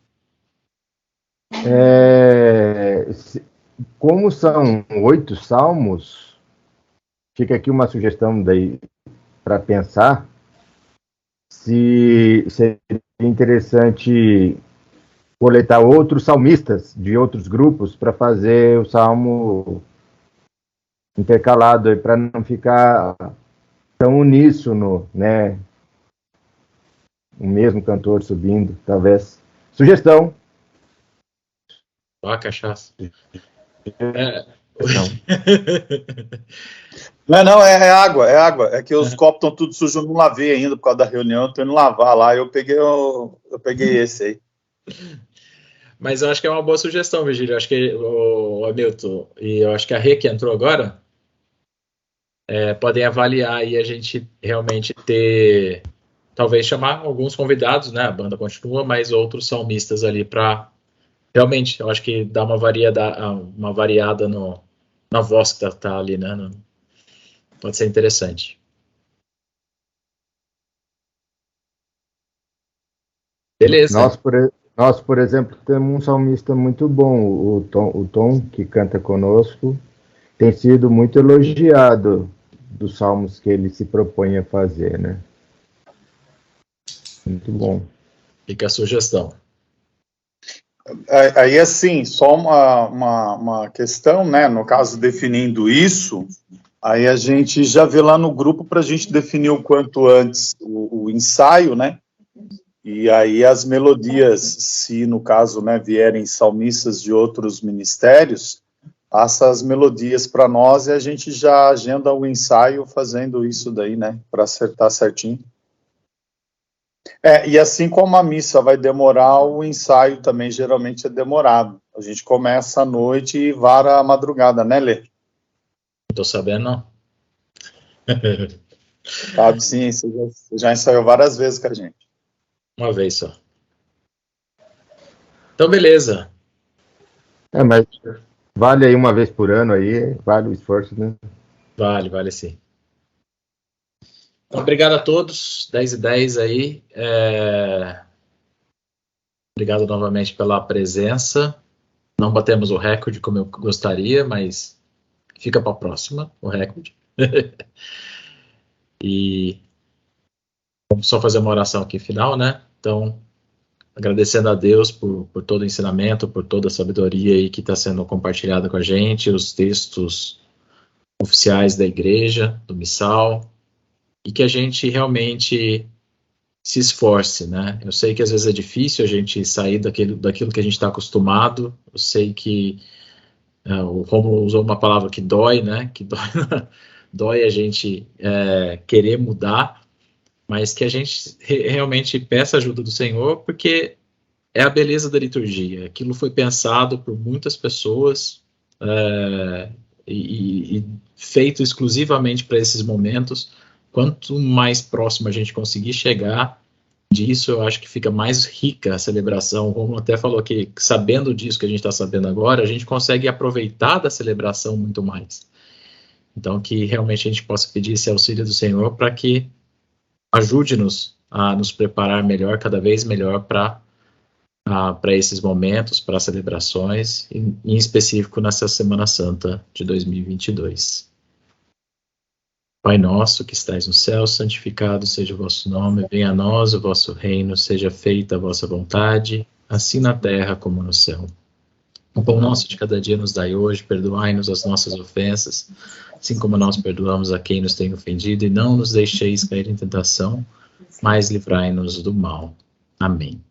Como são 8 salmos, fica aqui uma sugestão daí para pensar se seria interessante coletar outros salmistas de outros grupos para fazer o salmo intercalado, para não ficar tão uníssono, né? O mesmo cantor subindo, talvez. Sugestão. Ó, a cachaça. Não, é água. É que os copos estão tudo sujos, eu não lavei ainda por causa da reunião, eu tô indo lavar lá, eu peguei esse aí. Mas eu acho que é uma boa sugestão, Virgílio. Eu acho que o Hamilton e eu acho que a Rê, que entrou agora, podem avaliar aí a gente realmente ter, talvez chamar alguns convidados, né? A banda continua, mas outros salmistas ali para realmente, eu acho que dá uma variada na voz que tá ali, né? Pode ser interessante. Beleza. Nós, por exemplo, temos um salmista muito bom, o Tom, que canta conosco, tem sido muito elogiado dos salmos que ele se propõe a fazer, né? Muito bom. Fica a sugestão. Aí, assim, só uma questão, né? No caso, definindo isso, aí a gente já vê lá no grupo para a gente definir o quanto antes o ensaio, né? E aí as melodias, se no caso, né, vierem salmistas de outros ministérios, passa as melodias para nós e a gente já agenda o ensaio fazendo isso daí, né? Para acertar certinho. E assim como a missa vai demorar, o ensaio também geralmente é demorado. A gente começa à noite e vara a madrugada, né, Lê? Não tô sabendo, não. Sabe, sim, você já ensaiou várias vezes com a gente. Uma vez só. Então, beleza. Mas vale aí uma vez por ano aí, vale o esforço, né? Vale sim. Então, obrigado a todos, 10:10 aí. Obrigado novamente pela presença. Não batemos o recorde como eu gostaria, mas fica para a próxima, o recorde. E vamos só fazer uma oração aqui final, né? Então, agradecendo a Deus por todo o ensinamento, por toda a sabedoria aí que está sendo compartilhada com a gente, os textos oficiais da igreja, do missal, e que a gente realmente se esforce, né? Eu sei que às vezes é difícil a gente sair daquilo que a gente está acostumado. Eu sei que o Romulo usou uma palavra que dói, né? Que dói a gente querer mudar, mas que a gente realmente peça a ajuda do Senhor, porque é a beleza da liturgia. Aquilo foi pensado por muitas pessoas e feito exclusivamente para esses momentos. Quanto mais próximo a gente conseguir chegar, disso, eu acho que fica mais rica a celebração. O Romulo até falou que, sabendo disso que a gente está sabendo agora, a gente consegue aproveitar da celebração muito mais. Então, que realmente a gente possa pedir esse auxílio do Senhor para que ajude-nos a nos preparar melhor, cada vez melhor para esses momentos, para as celebrações, em específico nessa Semana Santa de 2022. Pai nosso que estais no céu, santificado seja o vosso nome, venha a nós o vosso reino, seja feita a vossa vontade, assim na terra como no céu. O pão nosso de cada dia nos dai hoje, perdoai-nos as nossas ofensas, assim como nós perdoamos a quem nos tem ofendido, e não nos deixeis cair em tentação, mas livrai-nos do mal. Amém.